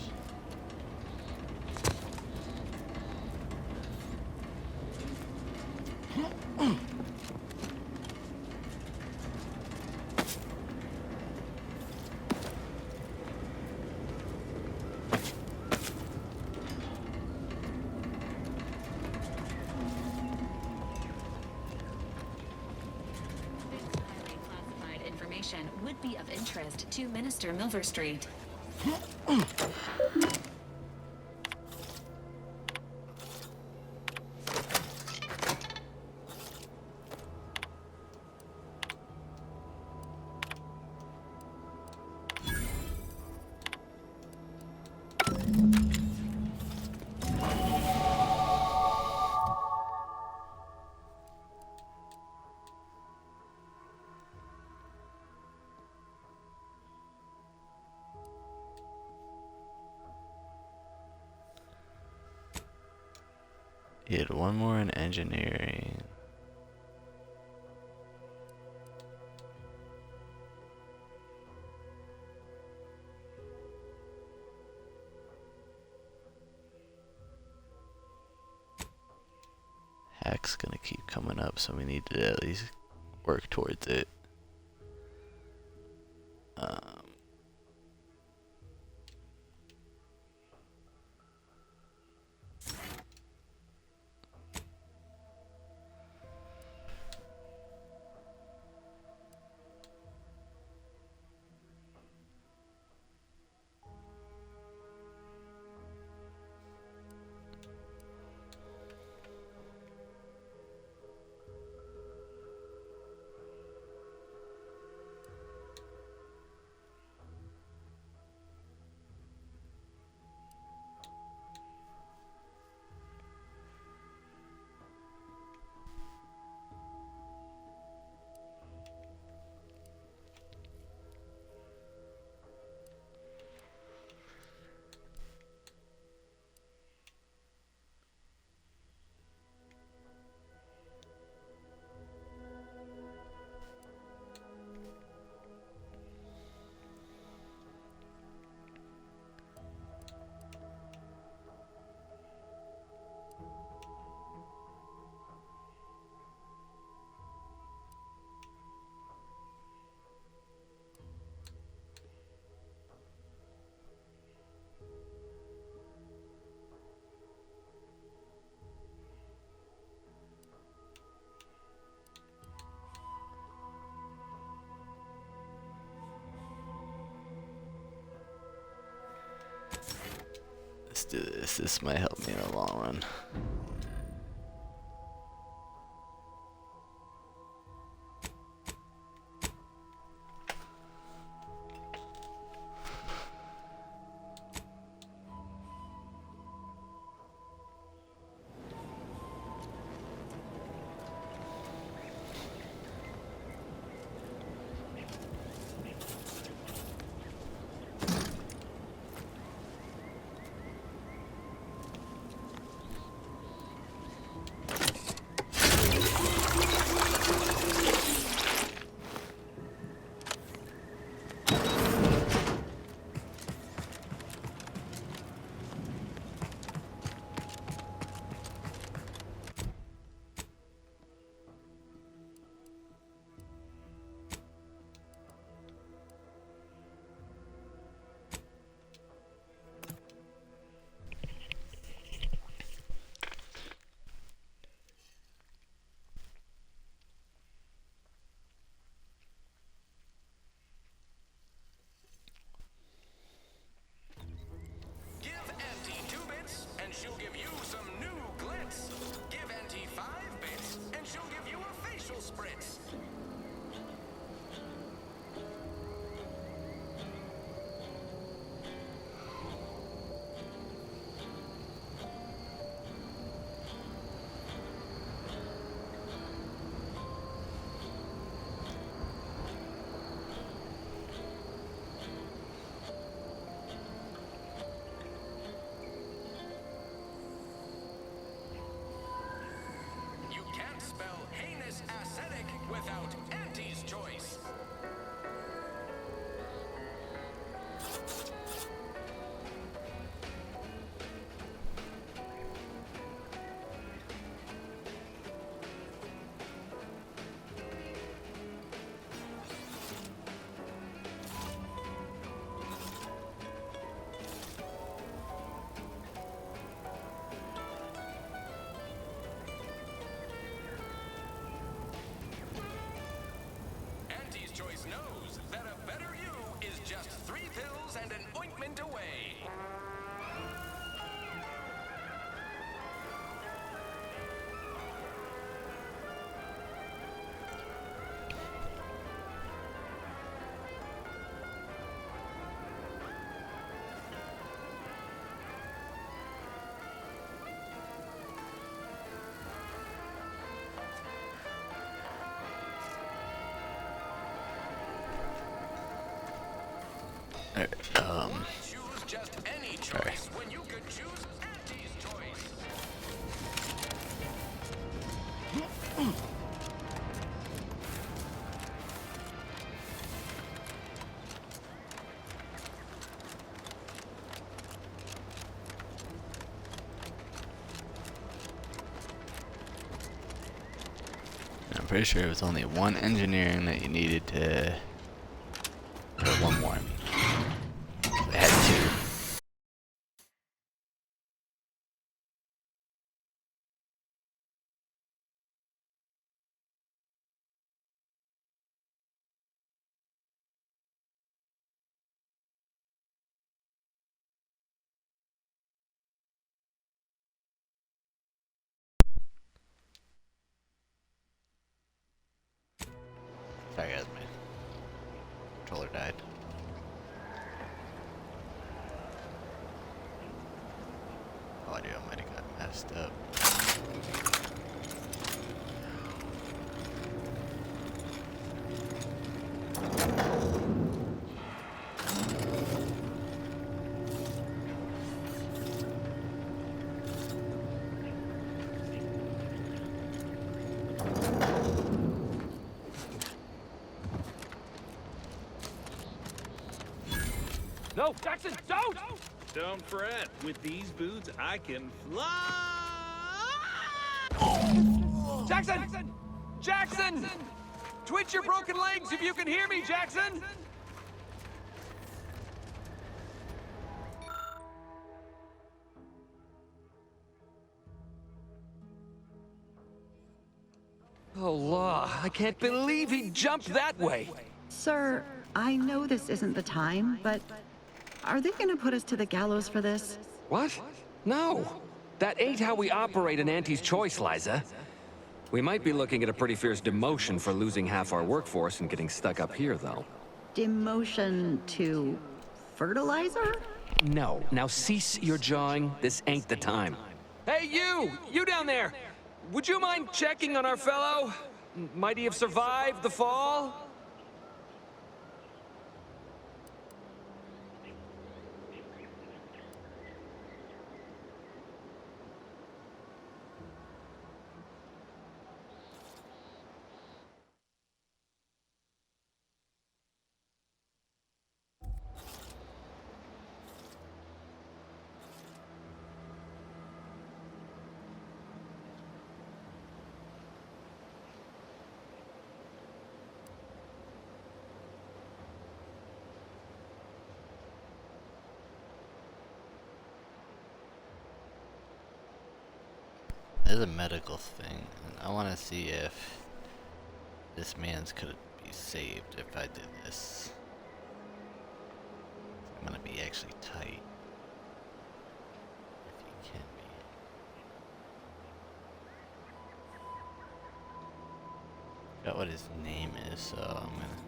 Would be of interest to Minister Milverstreet. You had one more in engineering. Hack's gonna keep coming up, so we need to at least work towards it. Let's do this. This might help me in the long run. Give Auntie 2 bits, and she'll give you some new glitz. Give Auntie 5 bits, and she'll give you a facial spritz. You can't spell heinous ascetic without Auntie's choice. Auntie's choice knows that a better you is just 3 pills and an ointment away. Alright, Choose just any choice when you could choose Auntie's choice. I'm pretty sure it was only one engineering that you needed to. Or one more. I had 2. Sorry guys, my controller died. Audio might have got messed up. No, Jackson, don't! Don't fret. With these boots, I can fly! Jackson! Jackson! Twitch your broken legs if you can hear me, Jackson! Oh, law. I can't believe he jumped that way. Sir, I know this isn't the time, but are they gonna put us to the gallows for this? What? No. That ain't how we operate in Auntie's Choice, Liza. We might be looking at a pretty fierce demotion for losing half our workforce and getting stuck up here, though. Demotion to fertilizer? No. Now cease your jawing. This ain't the time. Hey, you! You down there! Would you mind checking on our fellow? Might he have survived the fall? There's a medical thing, and I want to see if this man's could be saved if I did this. I'm gonna be actually tight. If he can be. Forgot what his name is, so I'm gonna.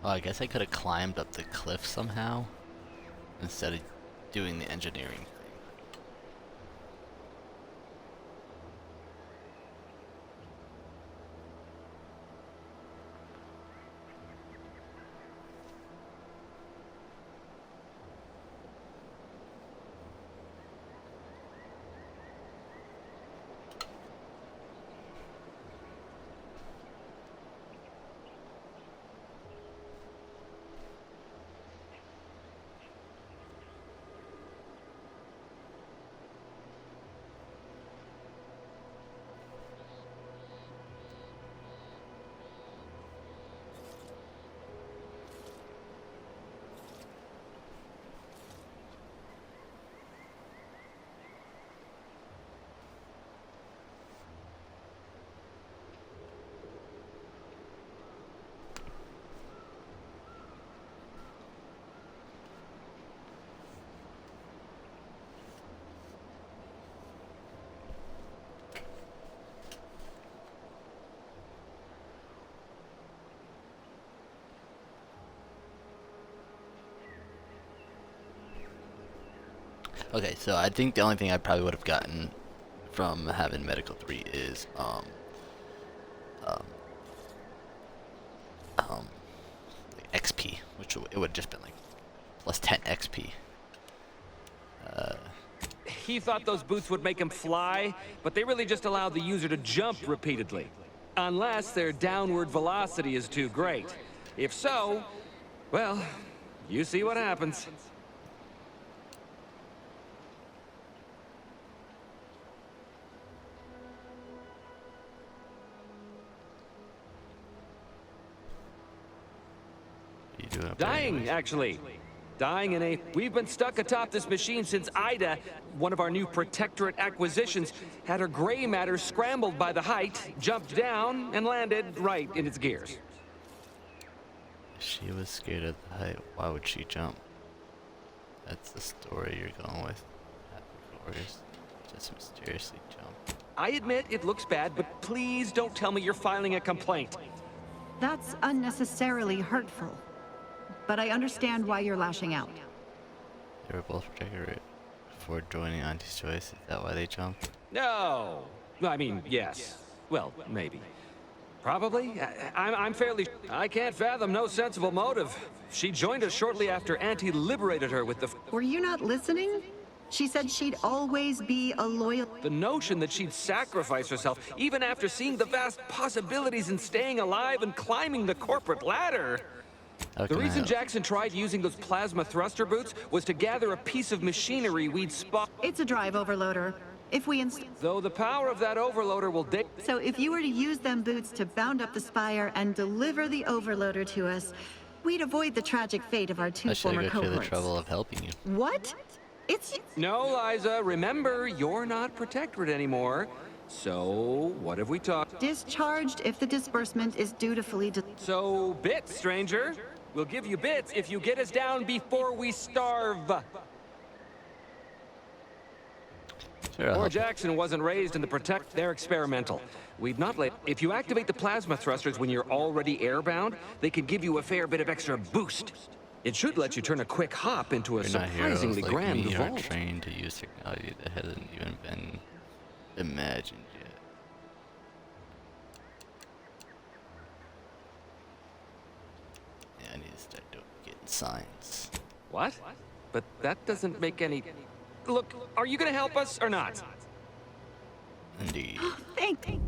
Oh, I guess I could have climbed up the cliff somehow instead of doing the engineering. Okay, so I think the only thing I probably would have gotten from having medical 3 is like XP, which it would have just been like plus 10 XP. He thought those boots would make him fly, but they really just allow the user to jump repeatedly. Unless their downward velocity is too great. If so, well, you see what happens. Dying, actually. Dying in a... We've been stuck atop this machine since Ida, one of our new Protectorate acquisitions, had her gray matter scrambled by the height, jumped down, and landed right in its gears. If she was scared of the height, why would she jump? That's the story you're going with. Warriors just mysteriously jump. I admit it looks bad, but please don't tell me you're filing a complaint. That's unnecessarily hurtful. But I understand why you're lashing out. They were both protected before joining Auntie's Choice. Is that why they jumped? No. I mean, yes. Well, maybe. Probably. I'm fairly... I can't fathom no sensible motive. She joined us shortly after Auntie liberated her with the... Were you not listening? She said she'd always be a loyal... The notion that she'd sacrifice herself, even after seeing the vast possibilities in staying alive and climbing the corporate ladder. How The can I reason help? Jackson tried using those plasma thruster boots was to gather a piece of machinery we'd spot. It's a drive overloader. If we Though the power of that overloader will So if you were to use them boots to bound up the spire and deliver the overloader to us, we'd avoid the tragic fate of our two I should former go through the cohorts. trouble of helping you. What? It's... No, Liza, remember, you're not protectorate anymore. So, what have we talked? Discharged if the disbursement is dutifully... So, bits, stranger. We'll give you bits if you get us down before we starve. Sure, I'll Poor help. Jackson wasn't raised in the protect. They're experimental. We'd not let. If you activate the plasma thrusters when you're already airbound, they could give you a fair bit of extra boost. It should let you turn a quick hop into a You're not heroes surprisingly like grand me are vault. trained to use technology that hasn't even been imagined yet. Yeah, I need to start getting signs. What? But that doesn't make any. Look, are you gonna help us or not? Indeed. Thank you.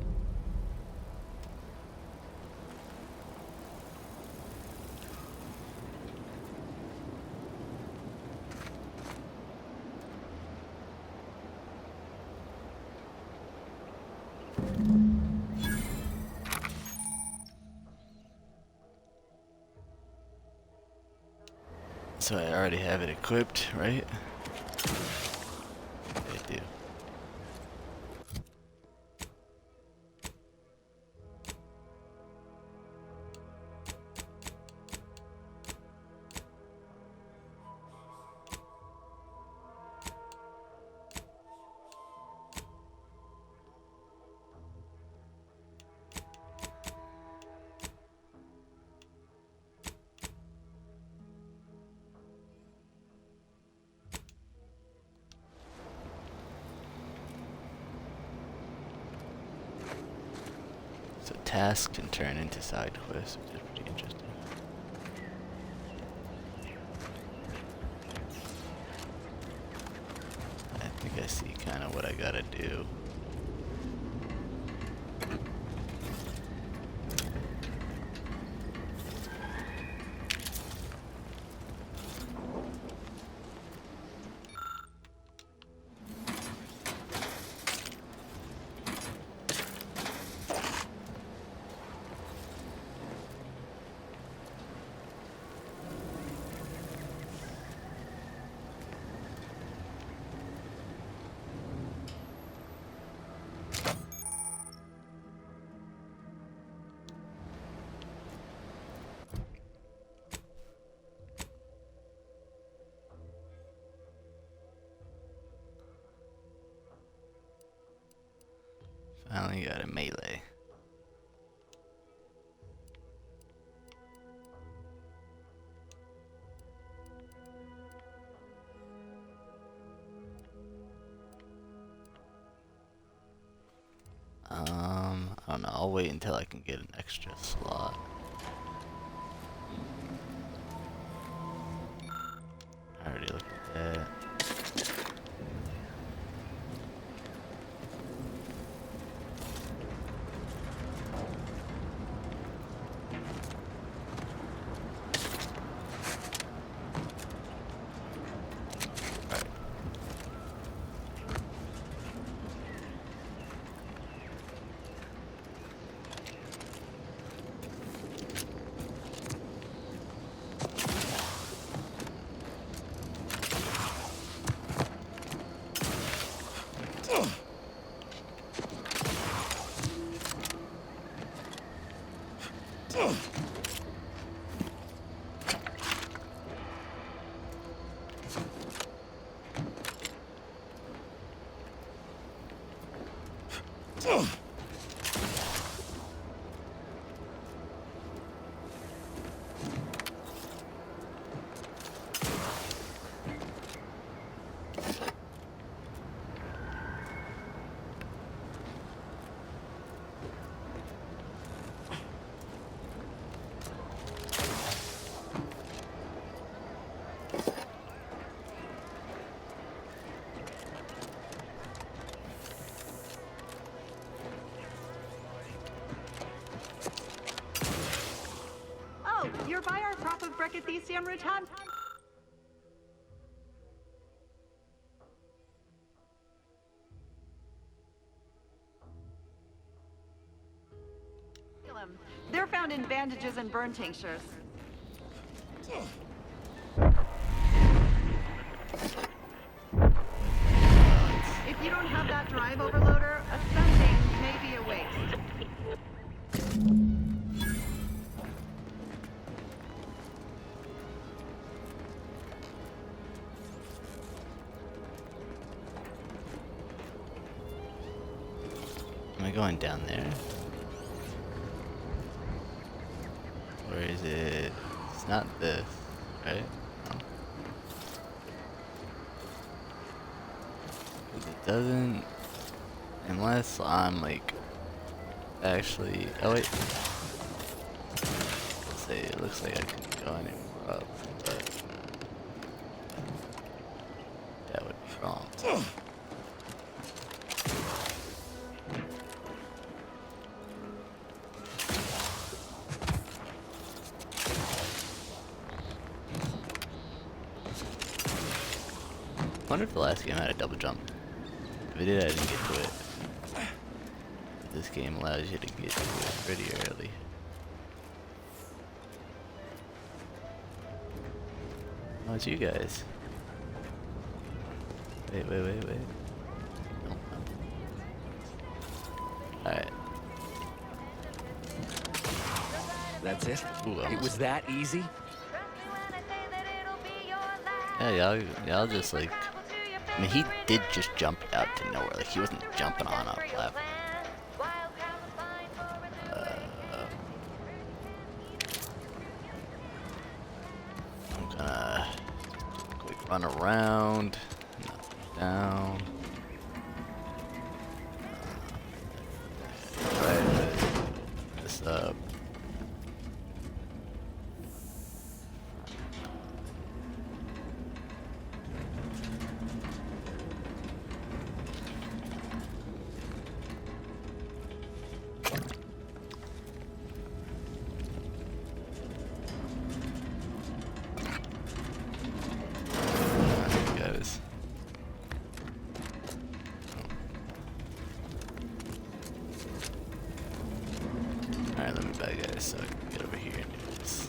So I already have it equipped, right? I do. So tasks can turn into side quests, which is pretty interesting. I think I see kind of what I gotta do. Finally got a melee. I don't know. I'll wait until I can get an extra slot. I already looked at that. Whoa! You're by our prop of Brachythecium rotund. They're found in bandages and burn tinctures. If you don't have that drive overloader, ascending may be a waste. Am I going down there? Or is it? It's not this, right? No. 'Cause it doesn't, unless I'm like actually. Oh wait. Let's see. It looks like I couldn't go anymore up, but that would be wrong. I wonder if the last game had a double jump. If it did, I didn't get to it. But this game allows you to get to it pretty early. Oh, it's you guys. Wait. Nope. Alright. That's it? Ooh, It was that easy? Yeah, y'all just like. I mean, he did just jump out to nowhere. Like, he wasn't jumping on a platform. I'm gonna quick run around. Nothing down. Right, this up. Alright, let me back guys so I can get over here and do this.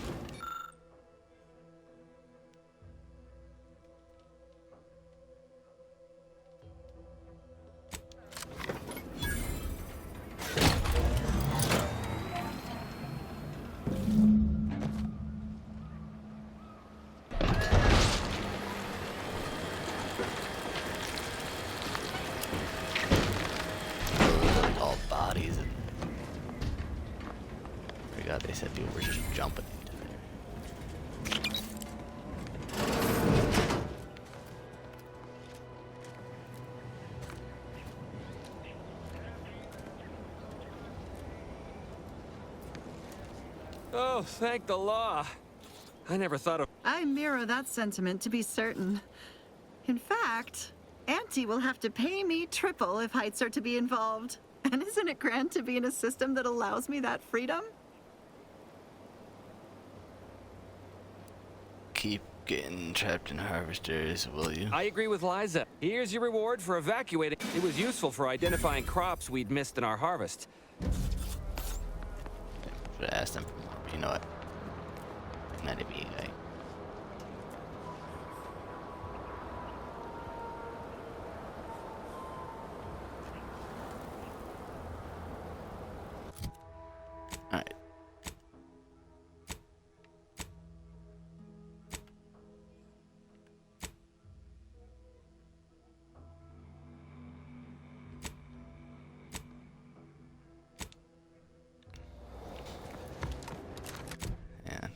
Like all bodies and God, they said people were just jumping into there. Oh, thank the law. I never thought of... I mirror that sentiment, to be certain. In fact, Auntie will have to pay me triple if heights are to be involved. And isn't it grand to be in a system that allows me that freedom? Keep getting trapped in harvesters, will you? I agree with Liza. Here's your reward for evacuating. It was useful for identifying crops we'd missed in our harvest. Should have asked him for more, but you know what? Not even a guy. Alright. Yeah.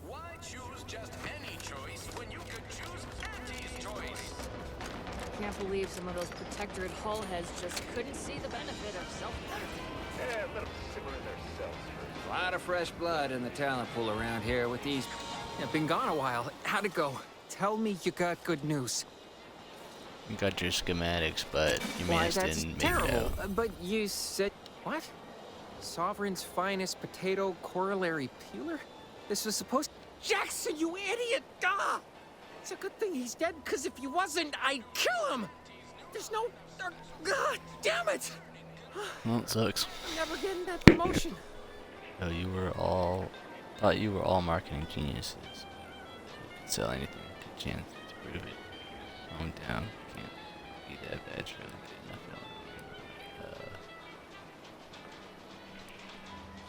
Why choose just any choice when you could choose Auntie's choice? Can't believe some of those protectorate hull heads just couldn't see the benefit of self-editing. of fresh blood in the talent pool around here with these. I've been gone a while. How'd it go? Tell me you got good news. You got your schematics, but you Why, managed that's to make it terrible. out. But you said what? Sovereign's finest potato corollary peeler? This was supposed. Jackson, you idiot! Ah! It's a good thing he's dead, because if he wasn't, I'd kill him. There's no. God damn it! Well, it sucks. I'm never getting that promotion. So you were all, thought you were all marketing geniuses. You could sell anything. Good chance to prove it. Calm down. Can't be that bad. Really good enough.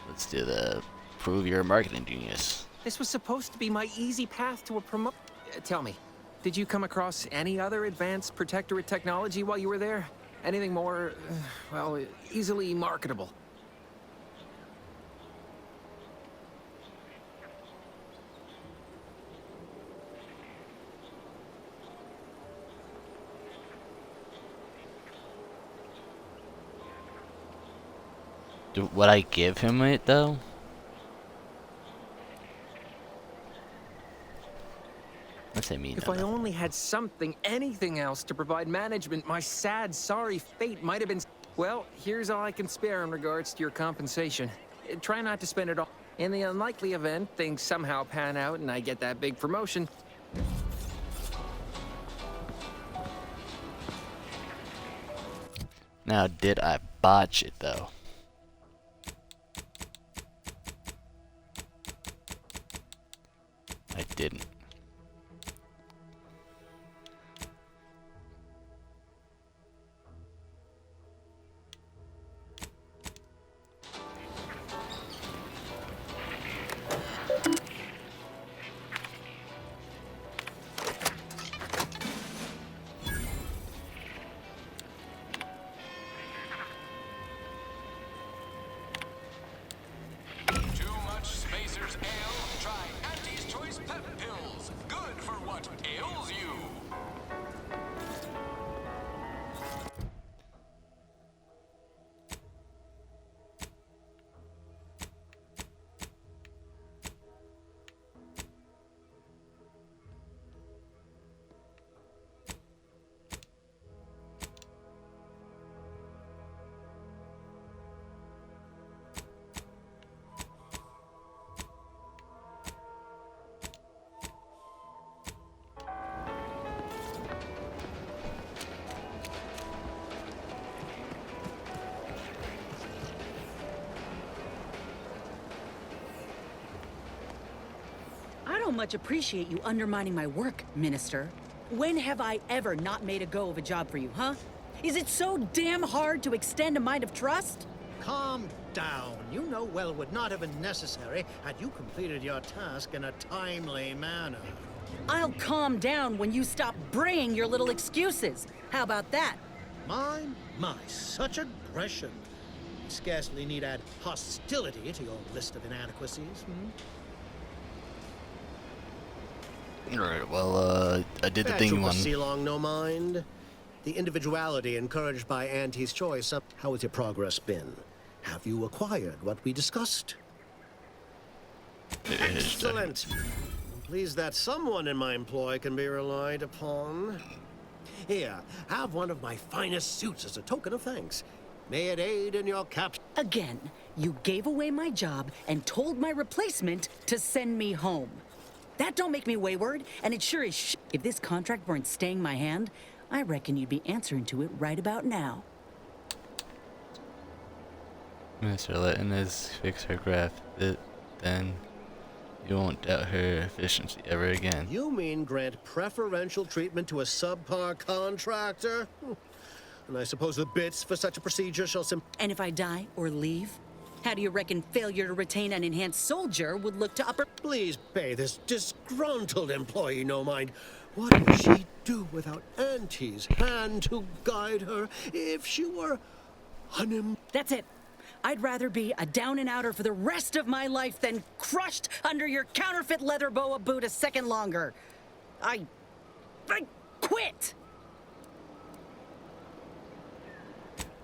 Let's do the prove you're a marketing genius. This was supposed to be my easy path to a promotion. Tell me, did you come across any other advanced protectorate technology while you were there? Anything more, well, easily marketable? Would I give him it though? What's that mean? If I only had something, anything else to provide management, my sad, sorry fate might have been. Well, here's all I can spare in regards to your compensation. Try not to spend it all. In the unlikely event things somehow pan out and I get that big promotion. Now, did I botch it though? I didn't. Too much Spacer's Ale? Try Auntie's Choice Pep Pills. Good for what ails you. I don't much appreciate you undermining my work, Minister. When have I ever not made a go of a job for you, huh? Is it so damn hard to extend a mind of trust? Calm down. You know well would not have been necessary had you completed your task in a timely manner. I'll calm down when you stop braying your little excuses. How about that? My, such aggression. You scarcely need add hostility to your list of inadequacies, Alright, well, I did the thing you wanted. Sealong, no mind. The individuality encouraged by Auntie's Choice. How has your progress been? Have you acquired what we discussed? Excellent. I'm pleased that someone in my employ can be relied upon. Here, have one of my finest suits as a token of thanks. May it aid in your capture. Again, you gave away my job and told my replacement to send me home. That don't make me wayward, and it sure is If this contract weren't staying my hand, I reckon you'd be answering to it right about now. Mr. letting us fix her graph, then you won't doubt her efficiency ever again. You mean grant preferential treatment to a subpar contractor? And I suppose the bits for such a procedure shall And if I die or leave, how do you reckon failure to retain an enhanced soldier would look to upper— Please pay this disgruntled employee no mind. What would she do without Auntie's hand to guide her if she were That's it. I'd rather be a down-and-outer for the rest of my life than crushed under your counterfeit leather boa boot a second longer. I quit!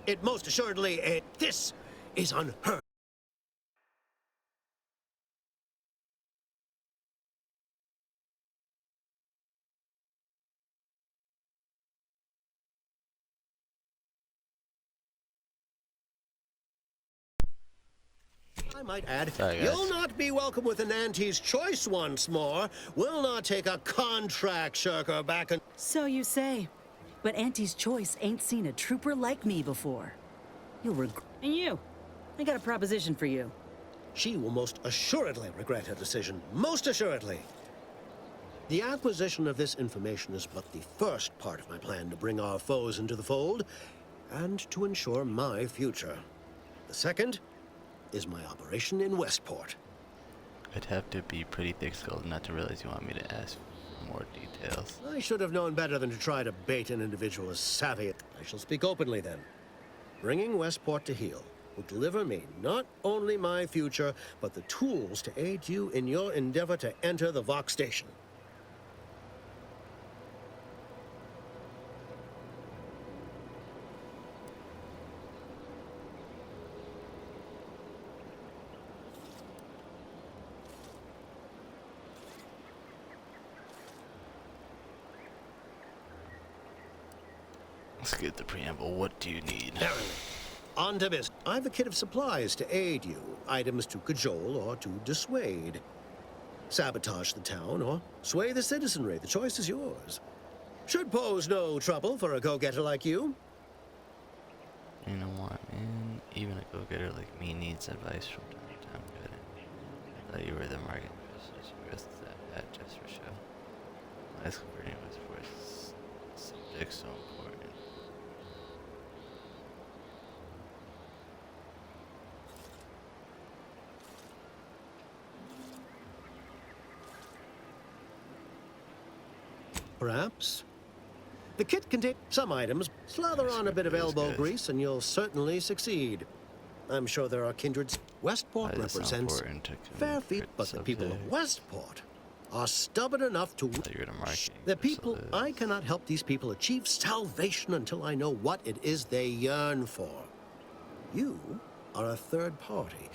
It most assuredly, this is unheard I might add, Sorry, guys. you'll not be welcome with an Auntie's choice once more. We'll not take a contract shirker back in. So you say. But Auntie's choice ain't seen a trooper like me before. You'll regret. And you. I got a proposition for you. She will most assuredly regret her decision. Most assuredly. The acquisition of this information is but the first part of my plan to bring our foes into the fold and to ensure my future. The second is my operation in Westport. I'd have to be pretty thick-skulled not to realize you want me to ask for more details. I should have known better than to try to bait an individual as savvy. I shall speak openly then. Bringing Westport to heel will deliver me not only my future, but the tools to aid you in your endeavor to enter the Vox station. Let's get the preamble. What do you need? Verily. On to business. I've a kit of supplies to aid you. Items to cajole or to dissuade. Sabotage the town or sway the citizenry. The choice is yours. Should pose no trouble for a go-getter like you. You know what, man? Even a go-getter like me needs advice from time to time. Good. I thought you were the market person. You risked that just for show. Why is converting Westport's subject so important? Perhaps. The kit contains some items. Slather on a bit of elbow grease and you'll certainly succeed. I'm sure there are kindreds. Westport represents Fairfield, but the people of Westport are stubborn enough to... The people, I cannot help these people achieve salvation until I know what it is they yearn for. You are a third party.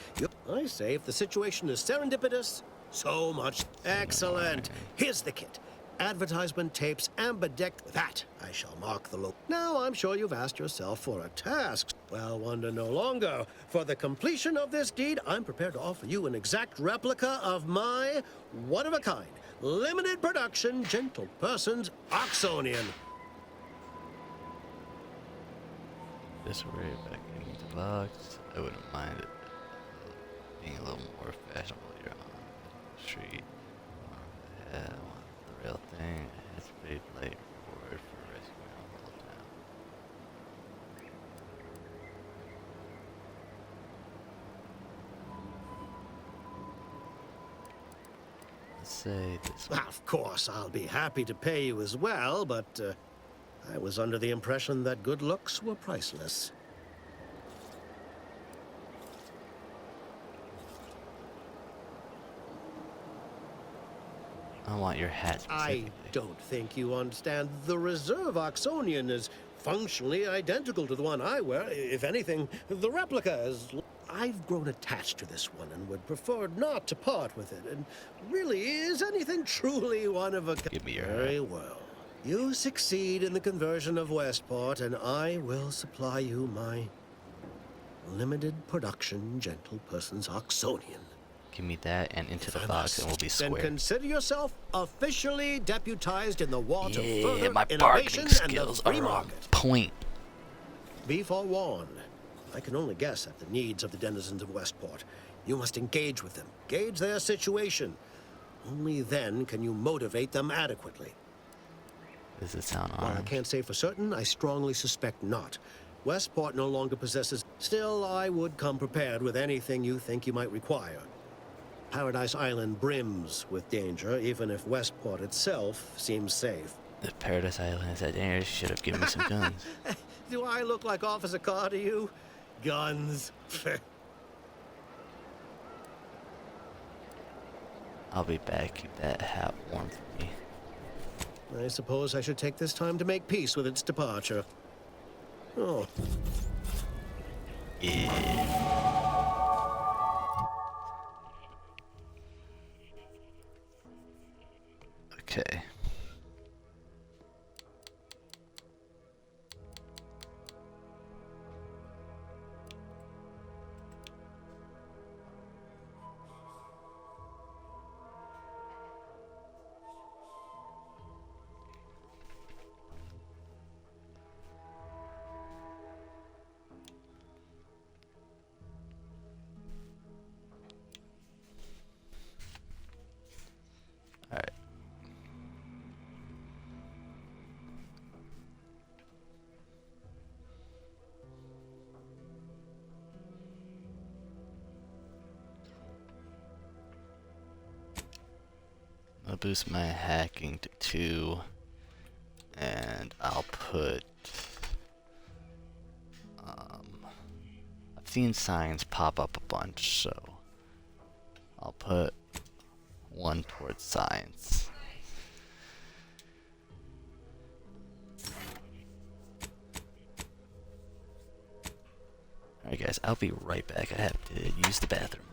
I say if the situation is serendipitous, so much. Excellent. Here's the kit. Advertisement tapes, ambideck. That I shall mark the look. Now I'm sure you've asked yourself for a task. Well, wonder no longer. For the completion of this deed, I'm prepared to offer you an exact replica of my one-of-a-kind, limited production, gentle person's Oxonian. Just worry about getting the box. I wouldn't mind it being a little more fashionable. You're on the street. Yeah, I want the real thing. It's a pretty light reward for rescuing a whole town. Let's say this one. Of course, I'll be happy to pay you as well, but I was under the impression that good looks were priceless. I want your hat specifically. I don't think you understand. The Reserve Oxonian is functionally identical to the one I wear. If anything, the replica is... I've grown attached to this one and would prefer not to part with it. And really, is anything truly one of a... Give me your Very hat. well. You succeed in the conversion of Westport, and I will supply you my limited production gentle person's Oxonian. Give me that and into the box and we'll be Then square. consider yourself officially deputized in the war to Yeah, further my innovation bargaining and the skills free are on market. point. Be forewarned. I can only guess at the needs of the denizens of Westport. You must engage with them, gauge their situation. Only then can you motivate them adequately. Does it sound While I armed? can't say for certain, I strongly suspect not. Westport no longer possesses... Still, I would come prepared with anything you think you might require. Paradise Island brims with danger, even if Westport itself seems safe. If Paradise Island is that dangerous, you should have given me some guns. Do I look like Officer Carr to you? Guns. I'll be back. Keep that hat warm for me. I suppose I should take this time to make peace with its departure. Oh. Yeah. Okay. I'll boost my hacking to 2, and I'll put. I've seen signs pop up a bunch, so I'll put 1 towards signs. Alright guys, I'll be right back. I have to use the bathroom.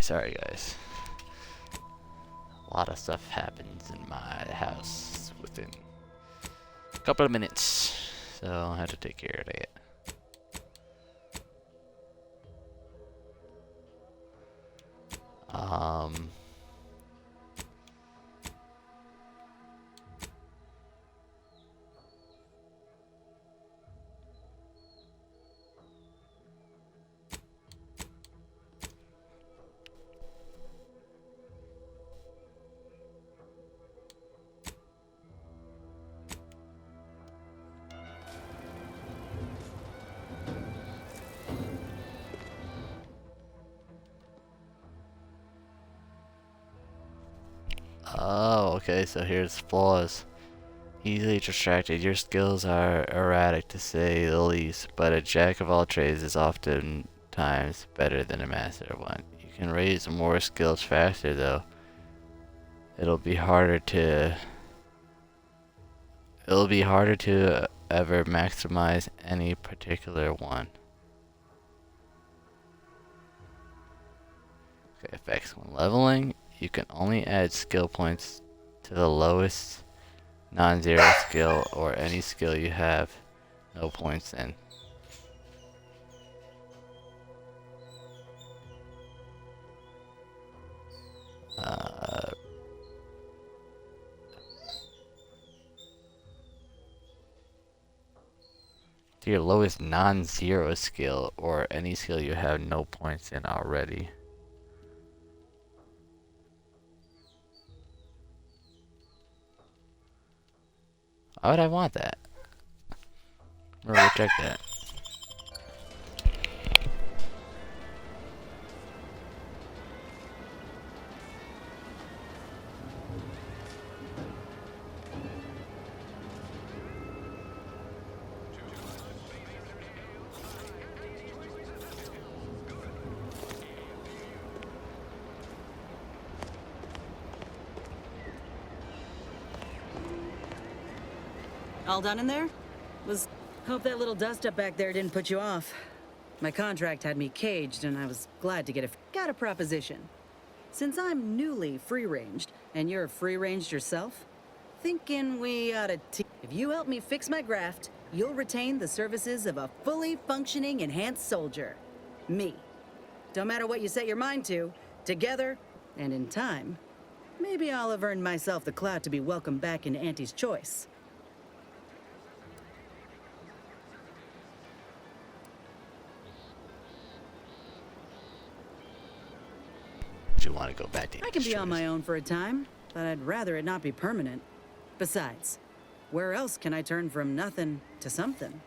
sorry guys. A lot of stuff happens in my house within a couple of minutes, so I have to take care of that. Oh, okay, so here's flaws. Easily distracted. Your skills are erratic to say the least, but a jack of all trades is oftentimes better than a master of one. You can raise more skills faster though. It'll be harder to ever maximize any particular one. Okay, effects when leveling, you can only add skill points to the lowest non-zero skill or any skill you have no points in. To your lowest non-zero skill or any skill you have no points in already. Why would I want that? I'm gonna reject that. All done in there? Hope that little dust up back there didn't put you off. My contract had me caged, and I was glad to got a proposition. Since I'm newly free-ranged, and you're free-ranged yourself, thinking we ought to if you help me fix my graft, you'll retain the services of a fully functioning enhanced soldier. Me. Don't matter what you set your mind to, together, and in time, maybe I'll have earned myself the clout to be welcomed back in Auntie's choice. Do you want to go back to I can be on my own for a time, but I'd rather it not be permanent. Besides, where else can I turn from nothing to something?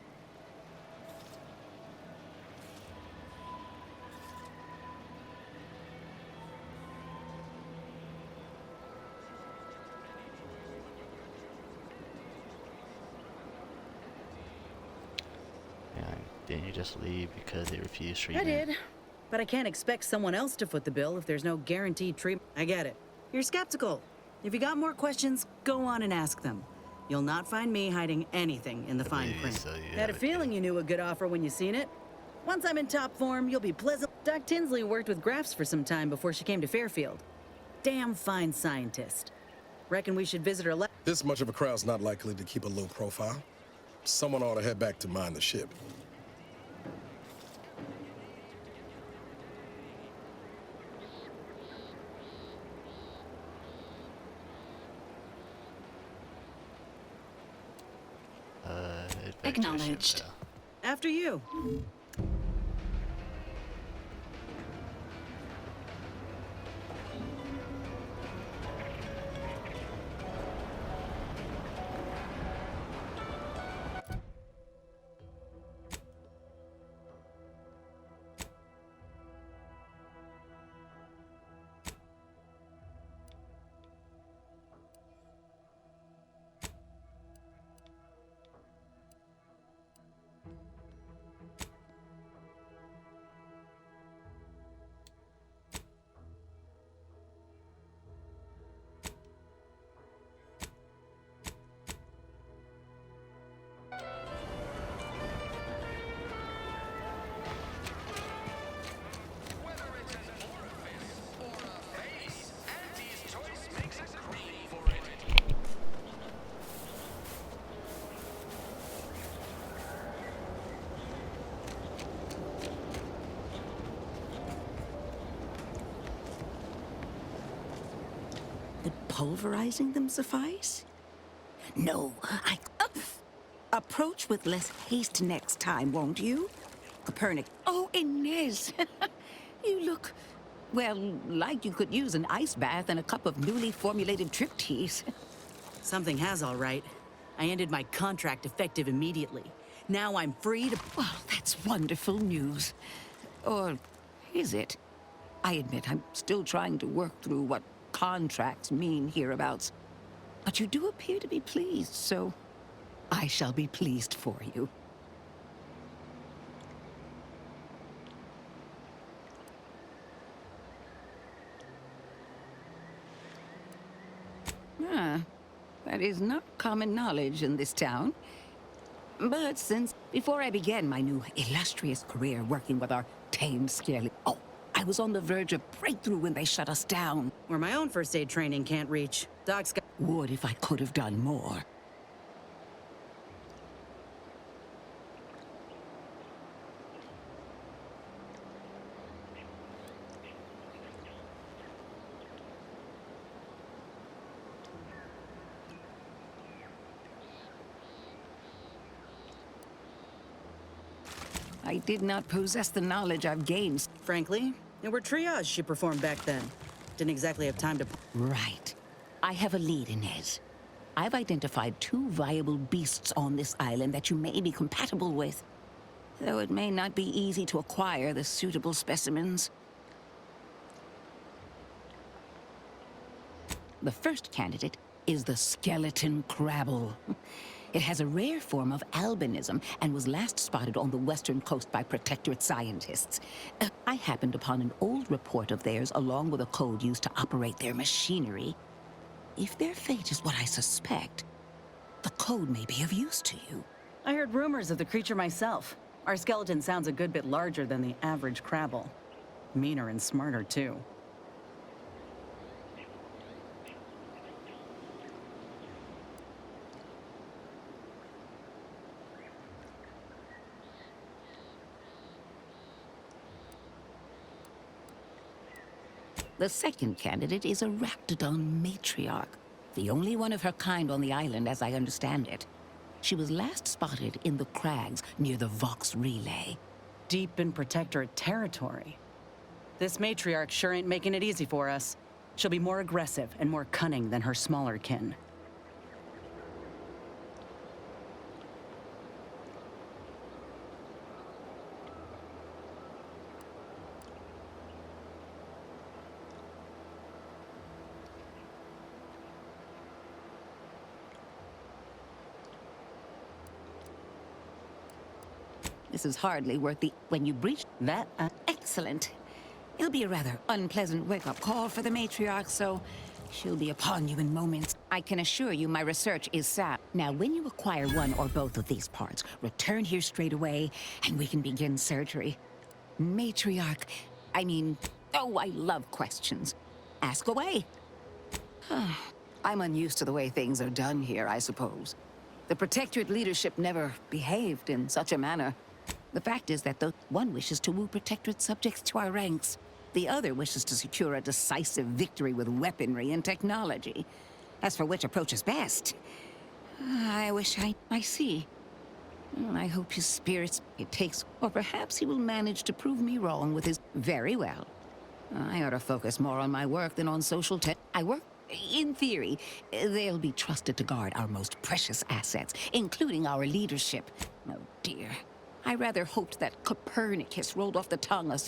Yeah, didn't you just leave because they refused treatment? I did, but I can't expect someone else to foot the bill if there's no guaranteed treatment. I get it. You're skeptical. If you got more questions, go on and ask them. You'll not find me hiding anything in the fine print. So Had a feeling you knew a good offer when you seen it. Once I'm in top form, you'll be pleasant. Doc Tinsley worked with Grafts for some time before she came to Fairfield. Damn fine scientist. Reckon we should visit her lab. This much of a crowd's not likely to keep a low profile. Someone ought to head back to mind the ship. Acknowledged. After you. pulverizing them suffice? No, approach with less haste next time, won't you? Copernic. Oh, Inez. You look, well, like you could use an ice bath and a cup of newly formulated trip teas. Something has, all right. I ended my contract effective immediately. Now I'm free to... Well, that's wonderful news. Or is it? I admit I'm still trying to work through what contracts mean hereabouts. But you do appear to be pleased, so I shall be pleased for you. Ah, that is not common knowledge in this town. But since before I began my new illustrious career working with our tame, scaly... Oh, I was on the verge of breakthrough when they shut us down. Where my own first aid training can't reach. Doc's got... Would if I could have done more. I did not possess the knowledge I've gained. Frankly, there were triage she performed back then. Didn't exactly have time to... Right. I have a lead, Inez. I've identified 2 viable beasts on this island that you may be compatible with. Though it may not be easy to acquire the suitable specimens. The first candidate is the skeleton crabble. It has a rare form of albinism and was last spotted on the western coast by Protectorate scientists. I happened upon an old report of theirs along with a code used to operate their machinery. If their fate is what I suspect, the code may be of use to you. I heard rumors of the creature myself. Our skeleton sounds a good bit larger than the average crabble. Meaner and smarter, too. The second candidate is a Raptidon matriarch, the only one of her kind on the island as I understand it. She was last spotted in the crags near the Vox Relay. Deep in Protectorate territory. This matriarch sure ain't making it easy for us. She'll be more aggressive and more cunning than her smaller kin. This is hardly worth the... When you breach that... Excellent. It'll be a rather unpleasant wake-up call for the matriarch, so she'll be upon you in moments. I can assure you my research is sound. Now, when you acquire one or both of these parts, return here straight away, and we can begin surgery. Matriarch... Oh, I love questions. Ask away. I'm unused to the way things are done here, I suppose. The Protectorate leadership never behaved in such a manner. The fact is that the one wishes to woo Protectorate subjects to our ranks. The other wishes to secure a decisive victory with weaponry and technology. As for which approach is best, I wish I see. I hope his spirits it takes, or perhaps he will manage to prove me wrong with his... Very well. I ought to focus more on my work than on social tech. I work... In theory, they'll be trusted to guard our most precious assets, including our leadership. Oh dear. I rather hoped that Copernicus rolled off the tongue of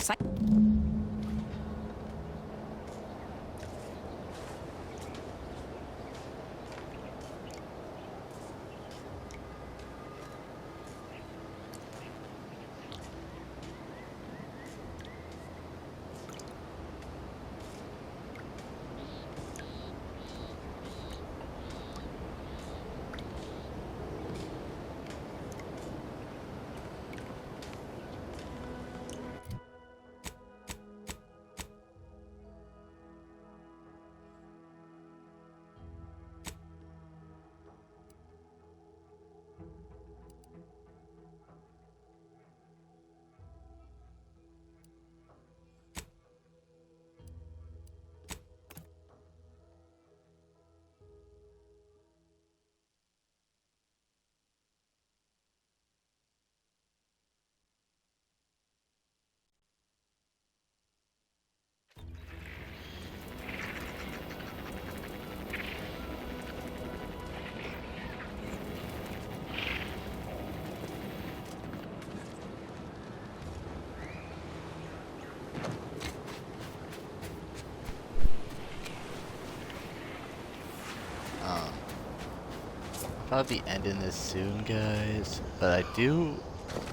probably be ending this soon, guys. But I do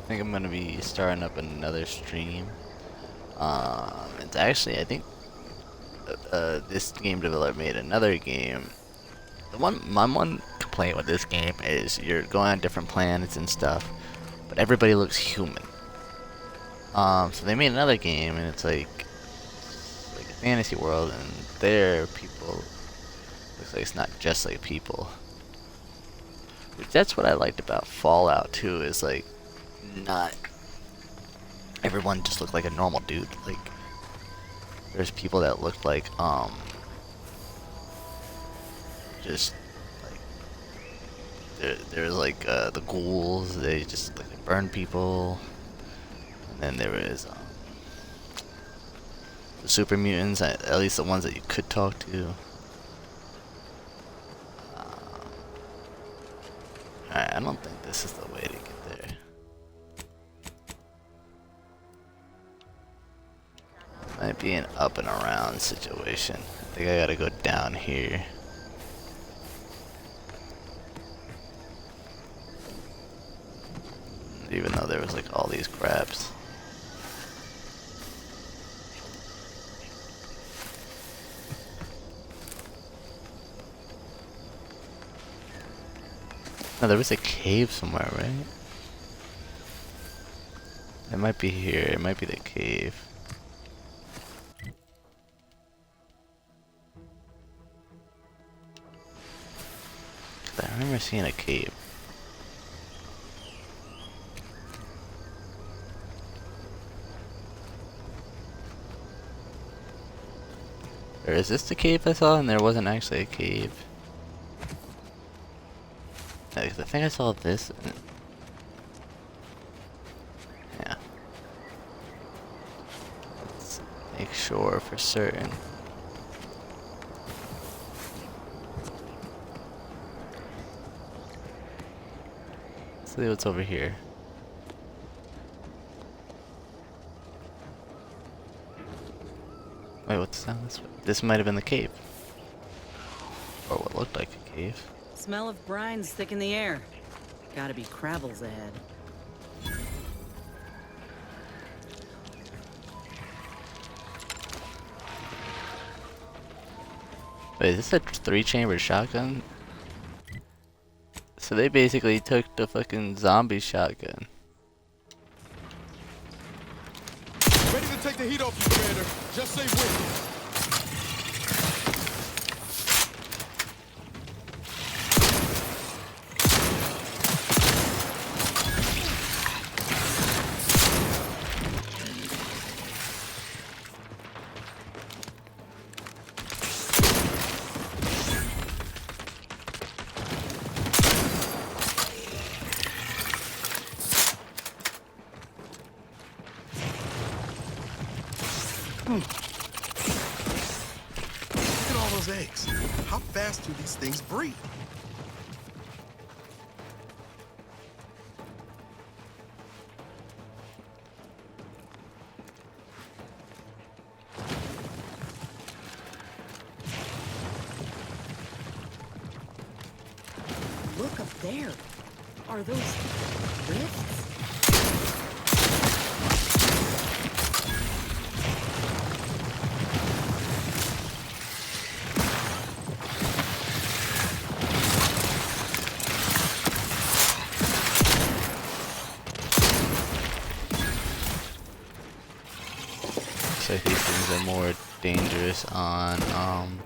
think I'm gonna be starting up another stream. It's actually, I think, this game developer made another game. My one complaint with this game is you're going on different planets and stuff, but everybody looks human. So they made another game, and it's like a fantasy world, and there people looks like it's not just like people. Which that's what I liked about Fallout 2 is like not everyone just looked like a normal dude. Like there's people that looked like just like there's like the ghouls, they just like burn people, and then there was the super mutants, at least the ones that you could talk to. Alright, I don't think this is the way to get there. Might be an up and around situation. I think I gotta go down here. Even though there was like all these crabs. No, there was a cave somewhere, right? It might be here. It might be the cave. I remember seeing a cave. Or is this the cave I saw and there wasn't actually a cave? I think I saw this. Yeah. Let's make sure for certain. Let's see what's over here. Wait, what's that? This might have been the cave. Or what looked like a cave. Smell of brine's thick in the air. Gotta be Crabble's ahead. Wait, is this a 3-chambered shotgun? So they basically took the fucking zombie shotgun. Ready to take the heat off you, Commander. Just say when. Look at all those eggs. How fast do these things breed? Look up there. Are those rifts? So these things are more dangerous on land.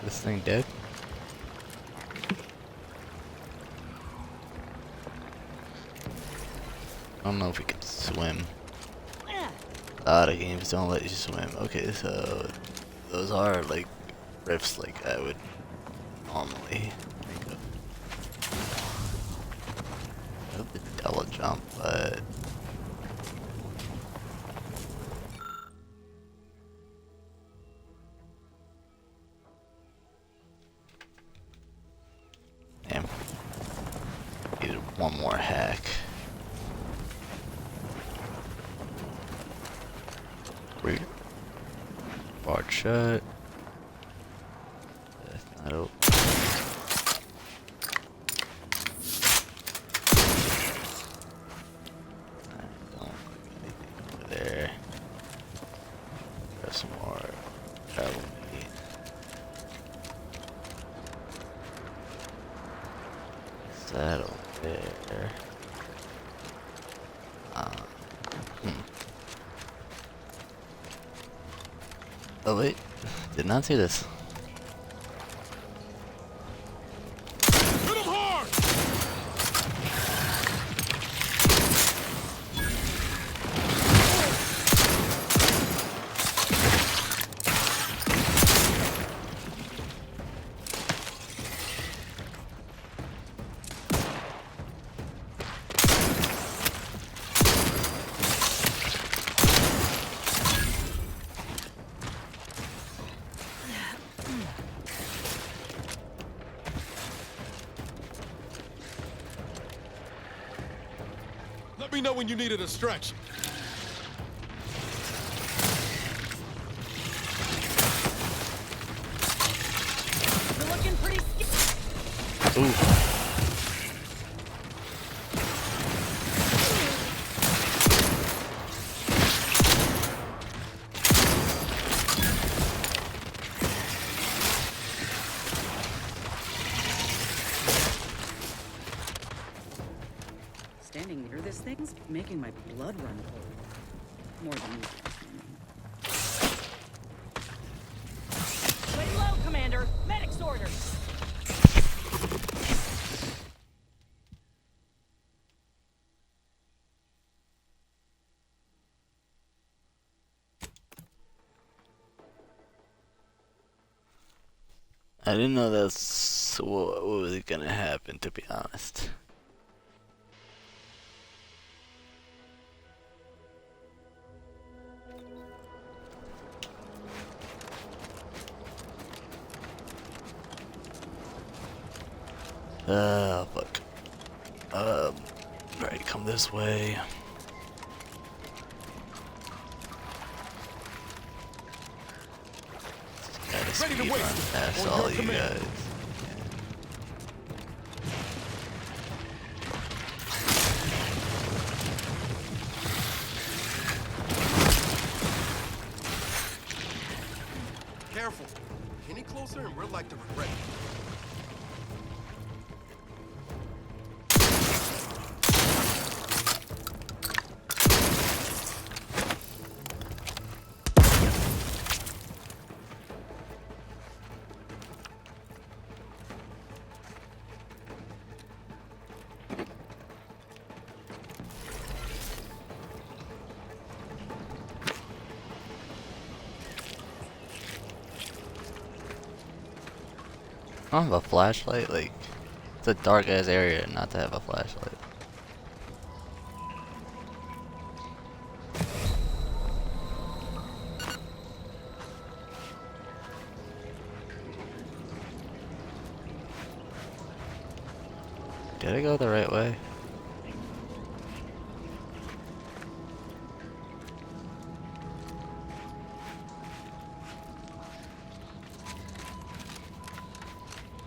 This thing dead? I don't know if we can swim. A lot of games don't let you swim. Okay, so those are like rifts like I would normally think of. I hope the double jump, but damn. Need one more hack. Wait. Barred shut. That's not open. There. Got some more travel meat. What's that over there? Oh wait, did not see this. Hit him hard! Let me know when you need a distraction. You're looking pretty Ooh. Standing near this thing's making my blood run cold. More than usual. Lay low, Commander. Medic's orders. I didn't know that's what was gonna happen, to be honest. Fuck. Right, come this way. Gotta Ready to speed wait. run past On all your you command. guys. Careful. Any closer and we're like to regret it. I don't have a flashlight, like, it's a dark ass area not to have a flashlight. Did I go the right way?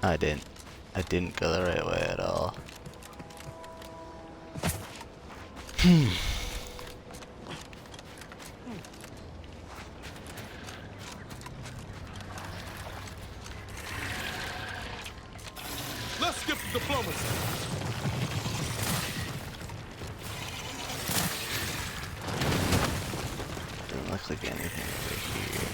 I didn't. I didn't go the right way at all. Let's skip the diplomacy. Doesn't look like anything over here.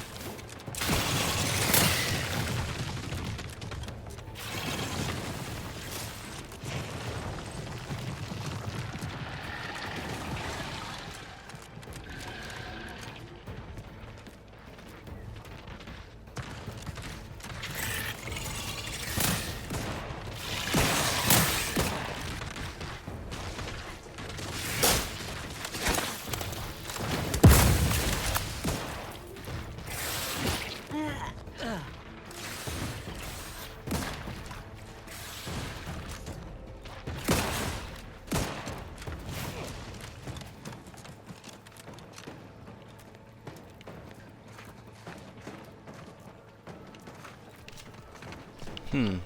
Hmm.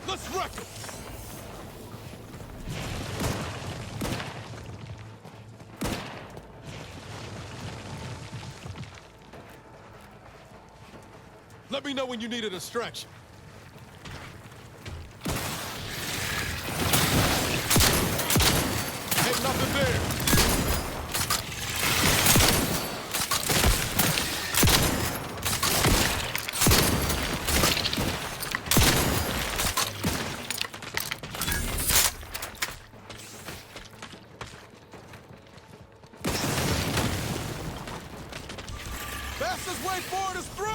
Let's wreck 'em! Let me know when you need a distraction. Ain't nothing there. Fastest way forward is through!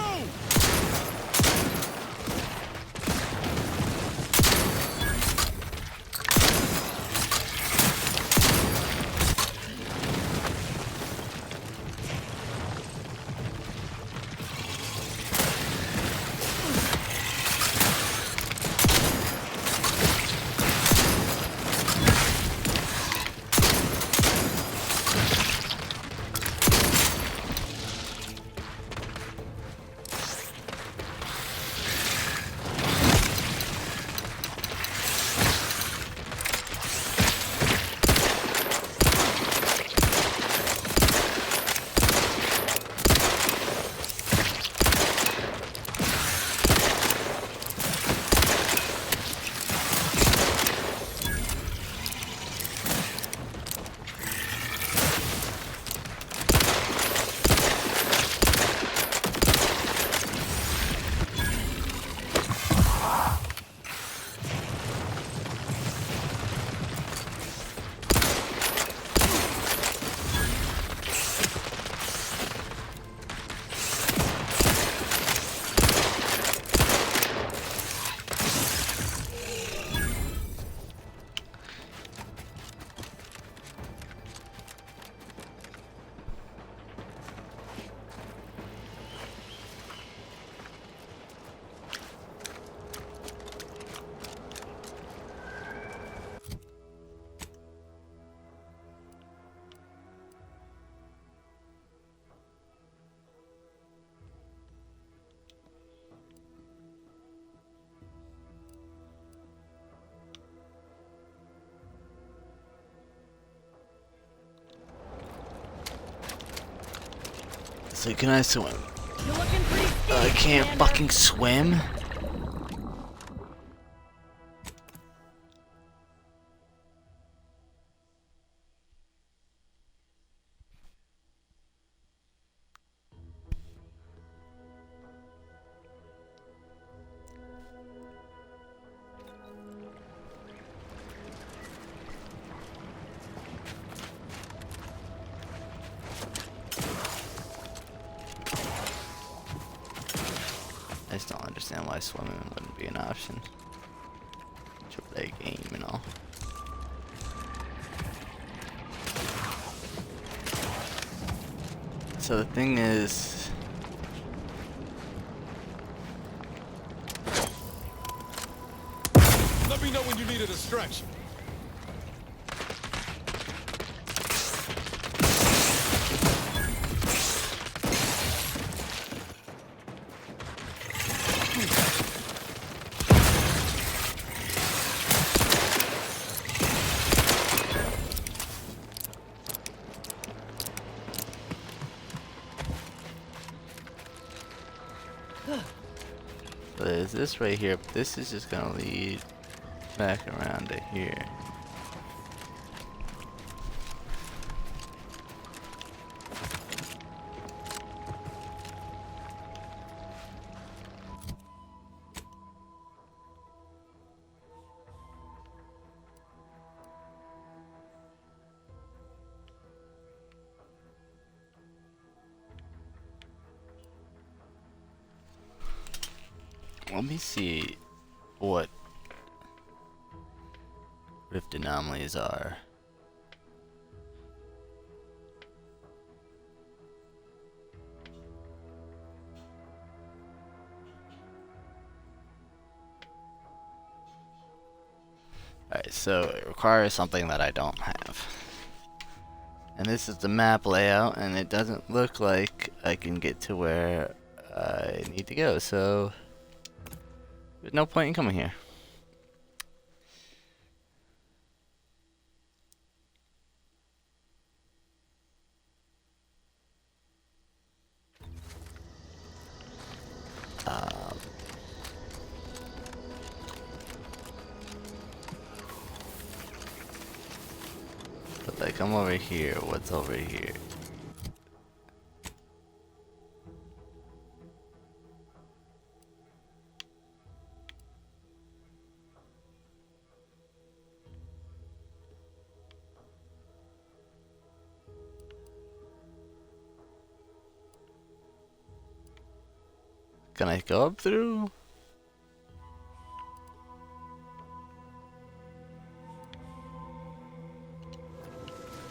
So can I swim? I can't fucking swim? I just don't understand why swimming wouldn't be an option. Triple A game and all. So the thing is, Let me know when you need a distraction. there's this right here, but this is just gonna lead back around to here. Let me see what rift anomalies are. Alright, so it requires something that I don't have. And this is the map layout, and it doesn't look like I can get to where I need to go, so there's no point in coming here. But like, I'm over here. What's over here? Can I go up through?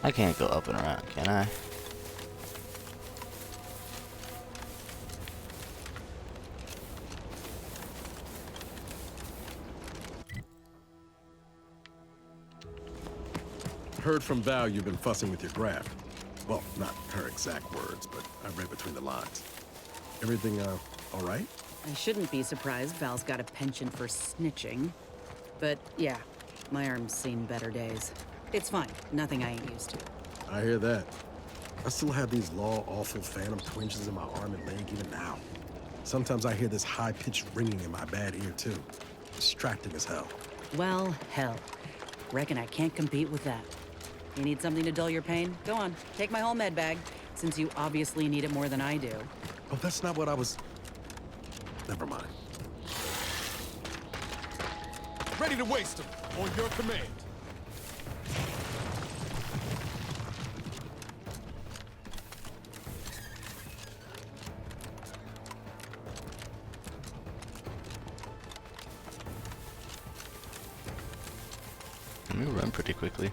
I can't go up and around, can I? Heard from Val you've been fussing with your graph. Well, not her exact words, but I read between the lines. Everything, all right? I shouldn't be surprised Val's got a penchant for snitching. But yeah, my arm's seen better days. It's fine. Nothing I ain't used to. I hear that. I still have these law-awful phantom twinges in my arm and leg even now. Sometimes I hear this high-pitched ringing in my bad ear, too. Distracting as hell. Well, hell. Reckon I can't compete with that. You need something to dull your pain? Go on, take my whole med bag, since you obviously need it more than I do. Oh, that's not what I was... Never mind. Ready to waste them, on your command. Let me run pretty quickly.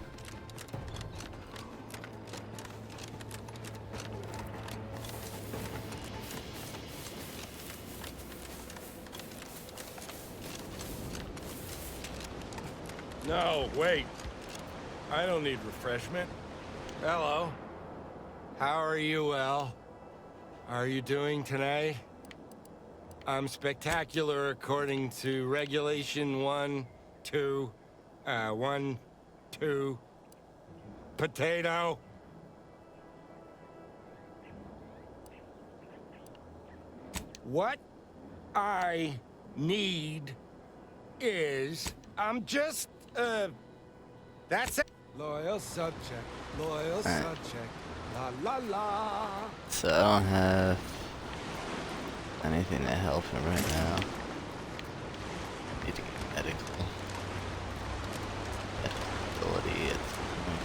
No, wait. I don't need refreshment. Hello. How are you, El? Are you doing tonight? I'm spectacular according to regulation 1, 2, 1, 2. Potato. What I need is... I'm just, that's it. Loyal subject, loyal subject, la la la. So I don't have anything to help him right now. Need to get medical. Ability at this point.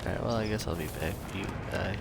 Alright, well I guess I'll be back for you, guy.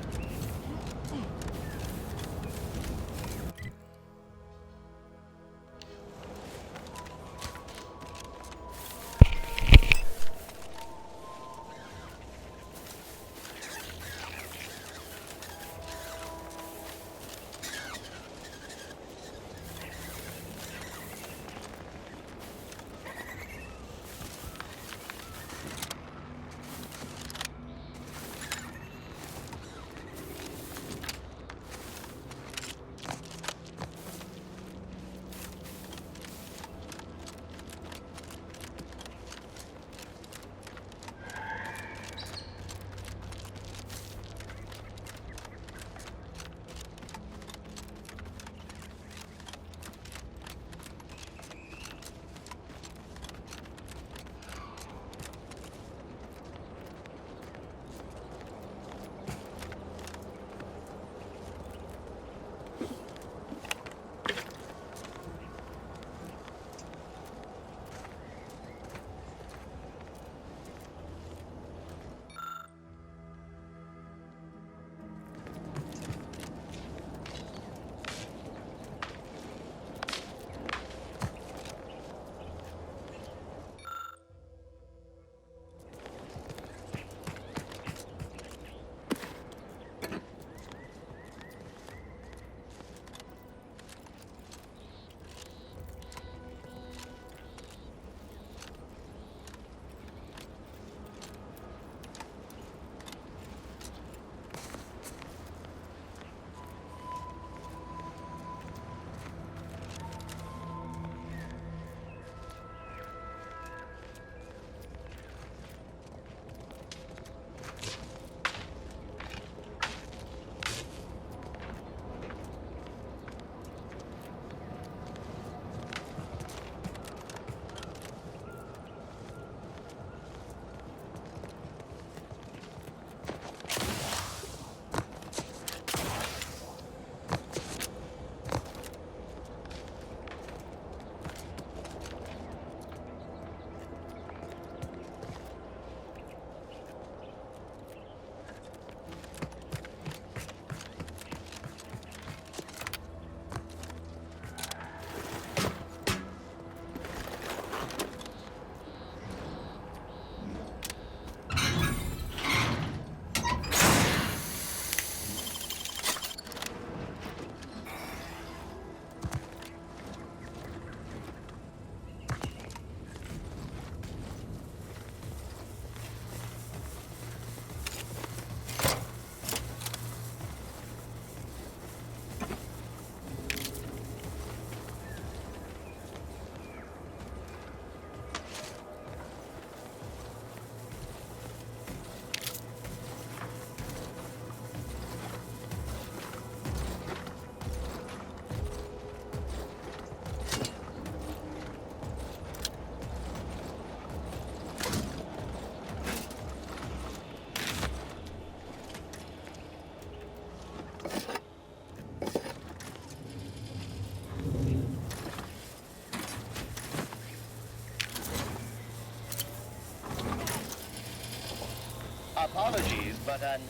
Apologies, but an...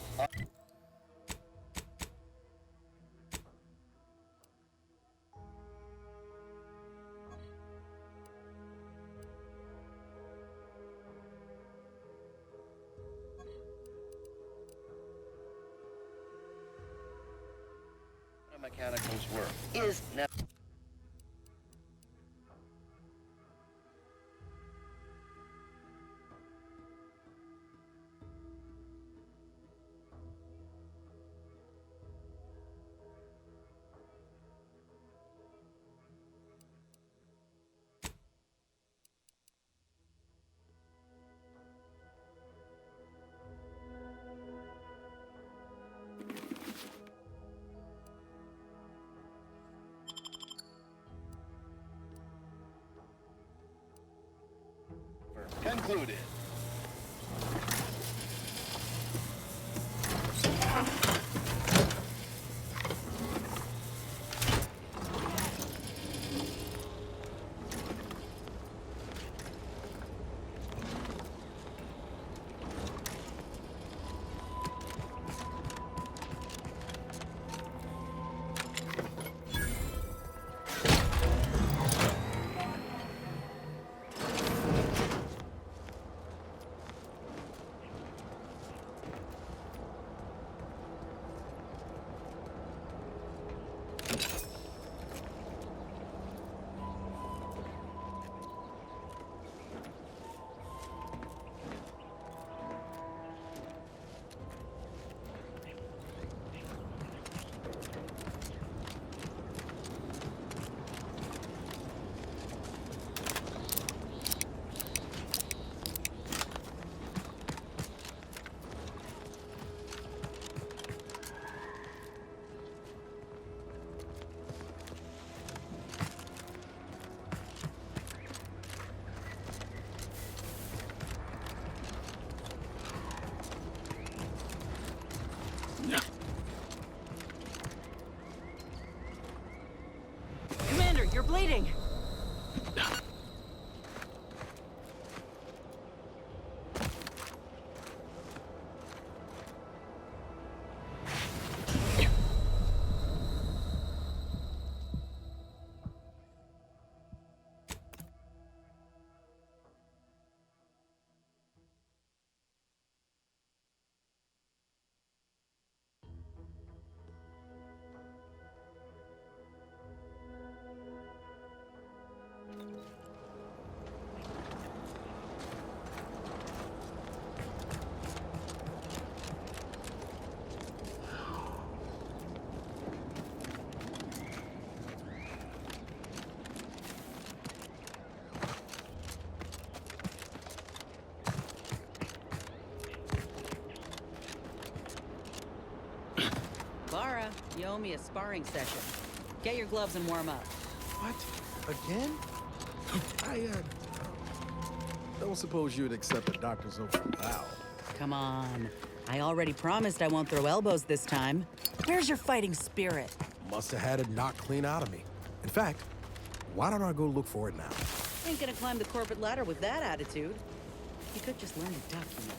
mechanicals work is now... concluded. Commander, you're bleeding. Lara, you owe me a sparring session. Get your gloves and warm up. What? Again? I don't suppose you'd accept a doctor's open vow. Come on. I already promised I won't throw elbows this time. Where's your fighting spirit? Must have had it knocked clean out of me. In fact, why don't I go look for it now? Ain't gonna climb the corporate ladder with that attitude. You could just learn to duck, you know.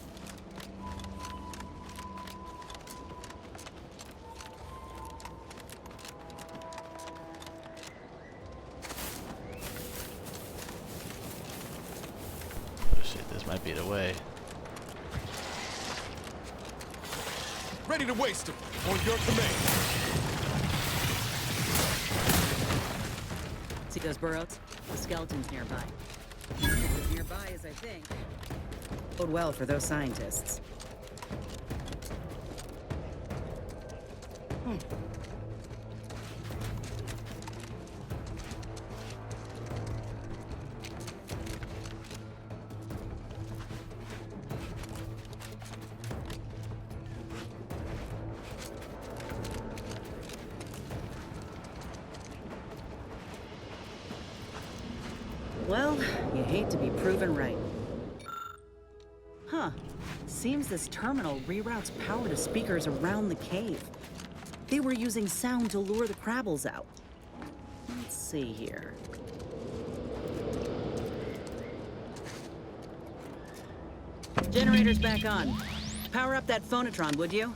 Oh shit, this might be the way. Ready to waste him. On your command. See those burrows? The skeleton's nearby. It's as nearby as I think. Bode well for those scientists. Well, you hate to be proven right. Huh. Seems this terminal reroutes power to speakers around the cave. They were using sound to lure the Crabbles out. Let's see here. Generator's back on. Power up that phonotron, would you?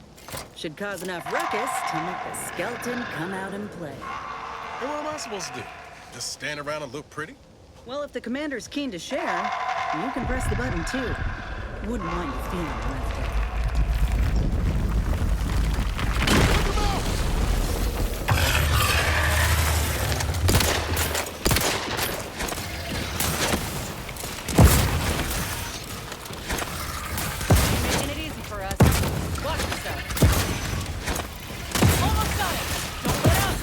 Should cause enough ruckus to make the skeleton come out and play. And what am I supposed to do? Just stand around and look pretty? Well, if the commander's keen to share, you can press the button too. Wouldn't mind you feeling left out. Making it easy for us. Watch yourself. Almost got it. Don't let up.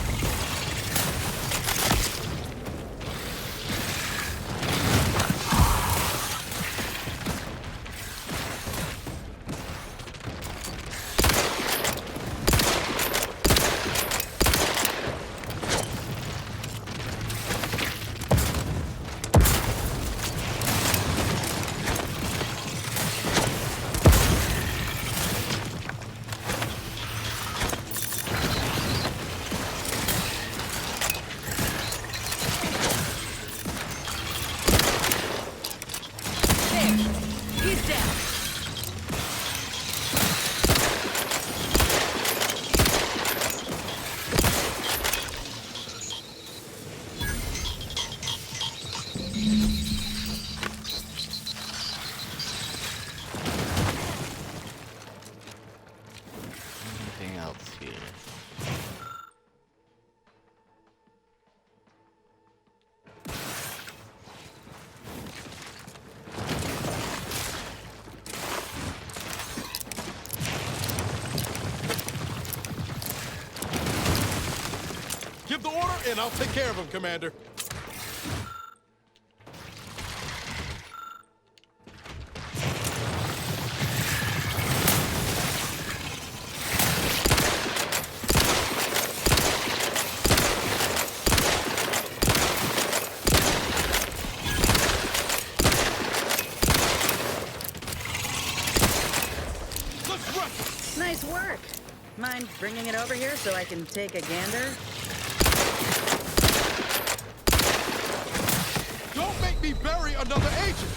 He's down. Anything else here? Give the order, and I'll take care of him, Commander. Nice work. Mind bringing it over here so I can take a gander? Don't make me bury another agent!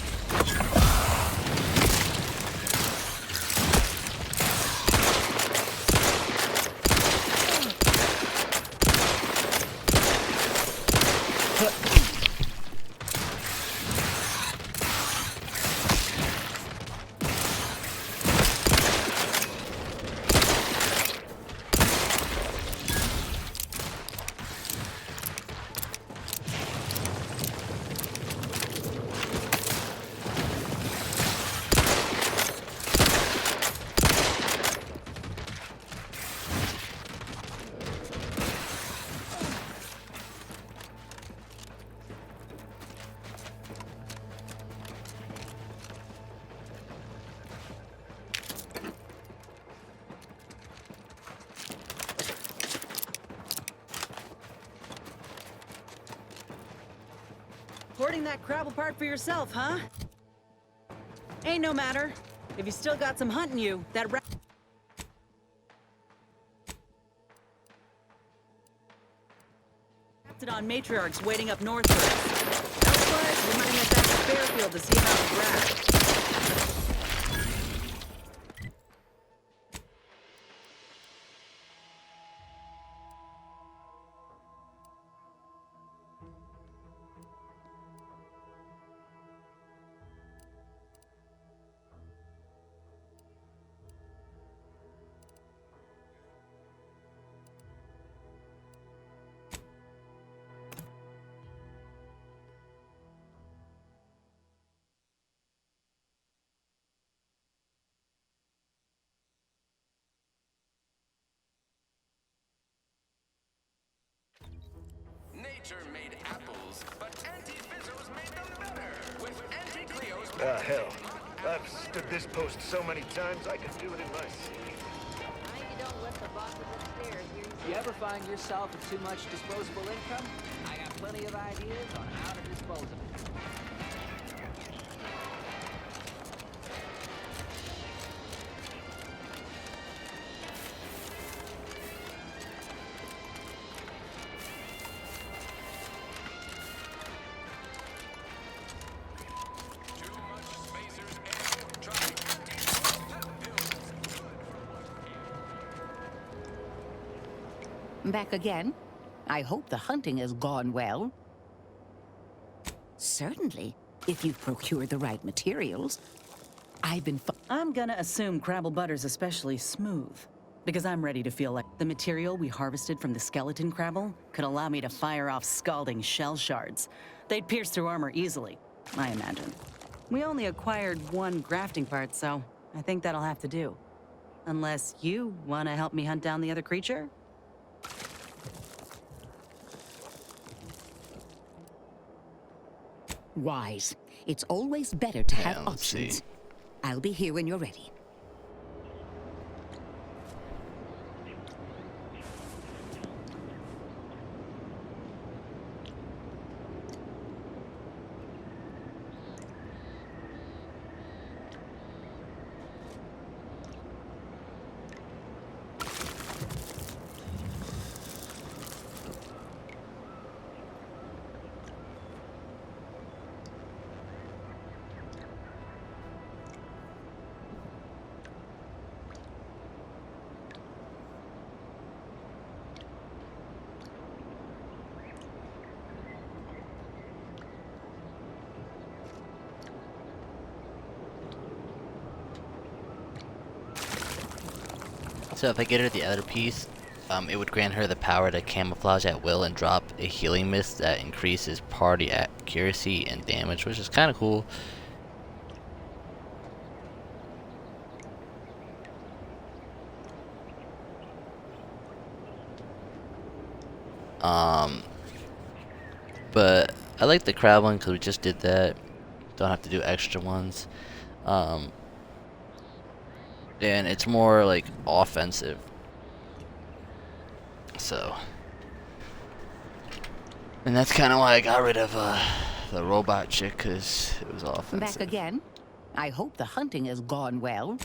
Hoarding that crab apart for yourself, huh? Ain't no matter. If you still got some hunting you, that captain on matriarchs waiting up north for us. Elsewise, we might head back to Fairfield to see about the rat. Nature made apples, but anti-fizzos made them better. With anti-Cleo's... Ah, hell. I've stood this post so many times, I could do it in my sleep. You don't let the bosses upstairs hear you. You ever find yourself with too much disposable income? I got plenty of ideas on how to dispose of it. Back again? I hope the hunting has gone well. Certainly, if you've procured the right materials. I'm gonna assume Crabble Butter's especially smooth, because I'm ready to feel like the material we harvested from the skeleton Crabble could allow me to fire off scalding shell shards. They'd pierce through armor easily, I imagine. We only acquired one grafting part, so I think that'll have to do. Unless you want to help me hunt down the other creature? Wise. It's always better to have let's options. see. I'll be here when you're ready. So if I get her the other piece, it would grant her the power to camouflage at will and drop a healing mist that increases party accuracy and damage, which is kind of cool. But I like the crab one because we just did that. Don't have to do extra ones. And it's more like offensive. So, and that's kind of why I got rid of the robot chick, because it was offensive. Back again? I hope the hunting has gone well.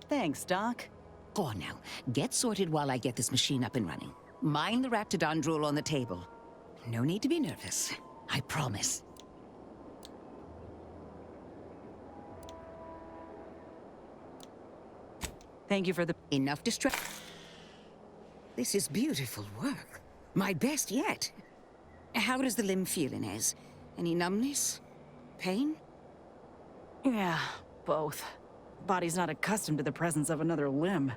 Thanks, Doc. Go on now. Get sorted while I get this machine up and running. Mind the raptidon drool on the table. No need to be nervous. I promise. Thank you for the... Enough distraction. This is beautiful work. My best yet. How does the limb feel, Inez? Any numbness? Pain? Yeah, both. Body's not accustomed to the presence of another limb.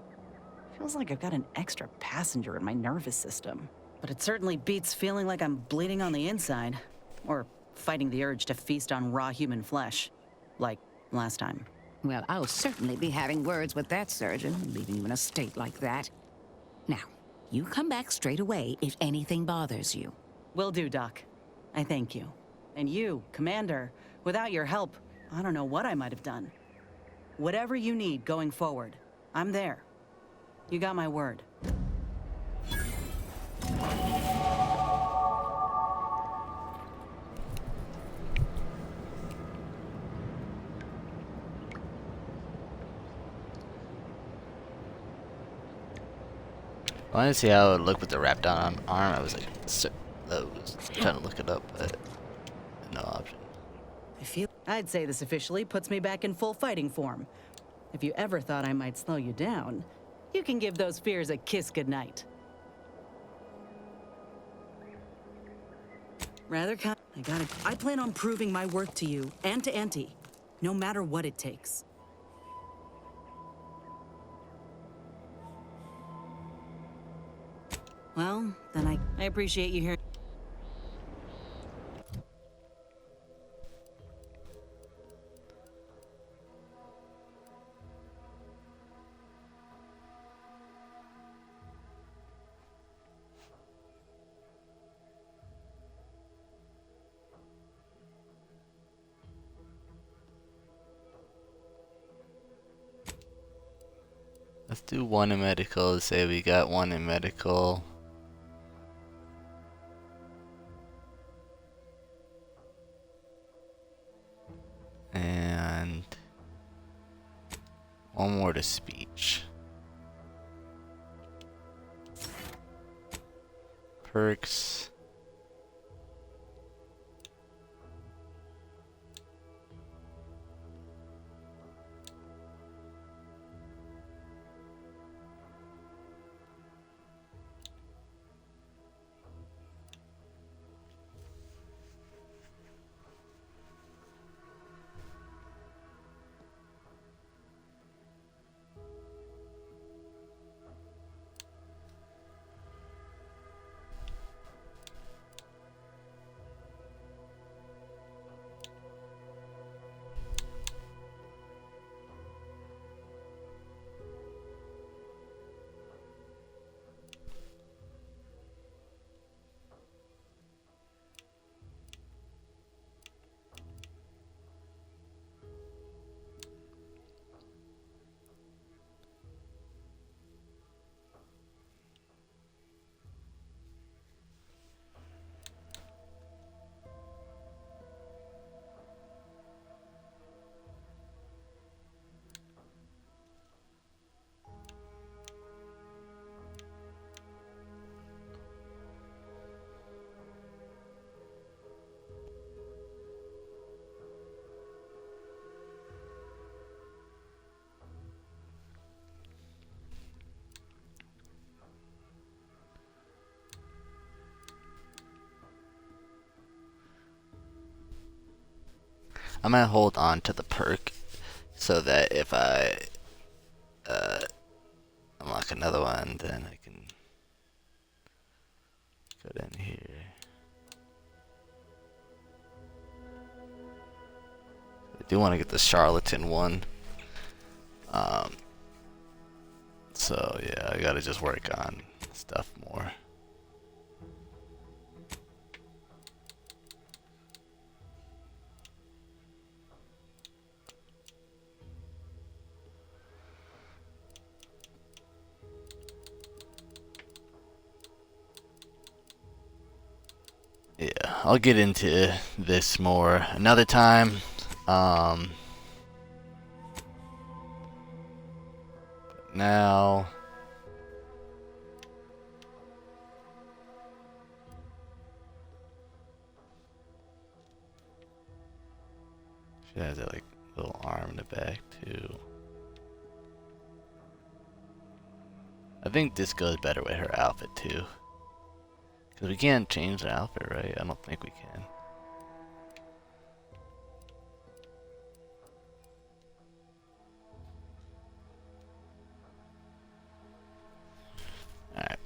Feels like I've got an extra passenger in my nervous system. But it certainly beats feeling like I'm bleeding on the inside. Or fighting the urge to feast on raw human flesh. Like last time. Well, I'll certainly be having words with that surgeon, leaving you in a state like that. Now, you come back straight away if anything bothers you. Will do, Doc. I thank you. And you, Commander, without your help, I don't know what I might have done. Whatever you need going forward, I'm there. You got my word. I wanted to see how it would look with the wrap down on arm. I was like, I was trying to look it up, but no option. I'd say this officially puts me back in full fighting form. If you ever thought I might slow you down, you can give those fears a kiss goodnight. I plan on proving my worth to you and to Auntie, no matter what it takes. Well, then I appreciate you here. Let's do one in medical. Let's say we got one in medical. And one more to speech. Perks. I'm gonna hold on to the perk so that if I unlock another one, then I can go down here. I do want to get the charlatan one. So yeah, I gotta just work on stuff more. Yeah, I'll get into this more another time. Now, she has that like little arm in the back too. I think this goes better with her outfit too. Cause we can't change the outfit, right? I don't think we can. Alright.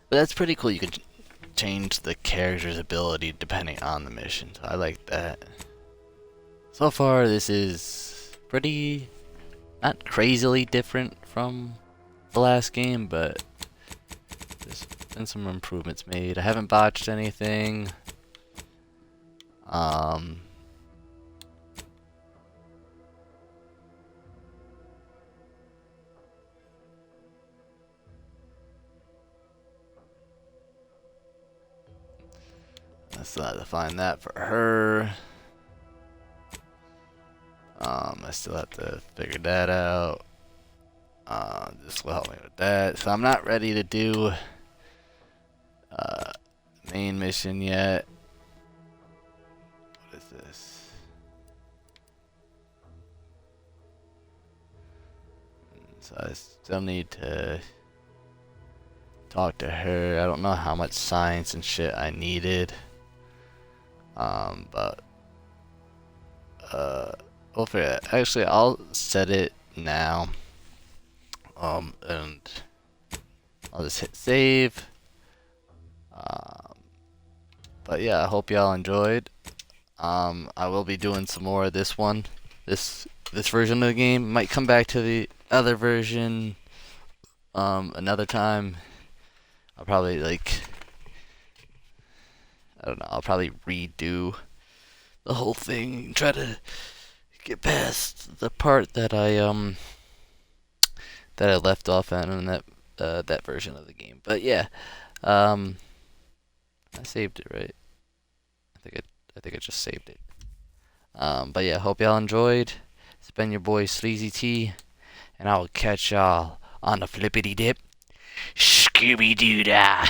But that's pretty cool. You can change the character's ability depending on the mission. So I like that. So far, this is pretty, not crazily different from the last game, but there's been some improvements made. I haven't botched anything. I still have to find that for her. I still have to figure that out. This will help me with that. So I'm not ready to do main mission yet. What is this? So I still need to talk to her. I don't know how much science and shit I needed. But we'll figure it out. Actually, I'll set it now. And I'll just hit save. But yeah, I hope y'all enjoyed. I will be doing some more of this one. This version of the game. Might come back to the other version another time. I'll probably I don't know, I'll probably redo the whole thing and try to get past the part that I left off on in that version of the game. But yeah, I saved it, right? I think I just saved it. But yeah, hope y'all enjoyed. It's been your boy lzzzy, and I will catch y'all on the flippity dip. Scooby Doo dah.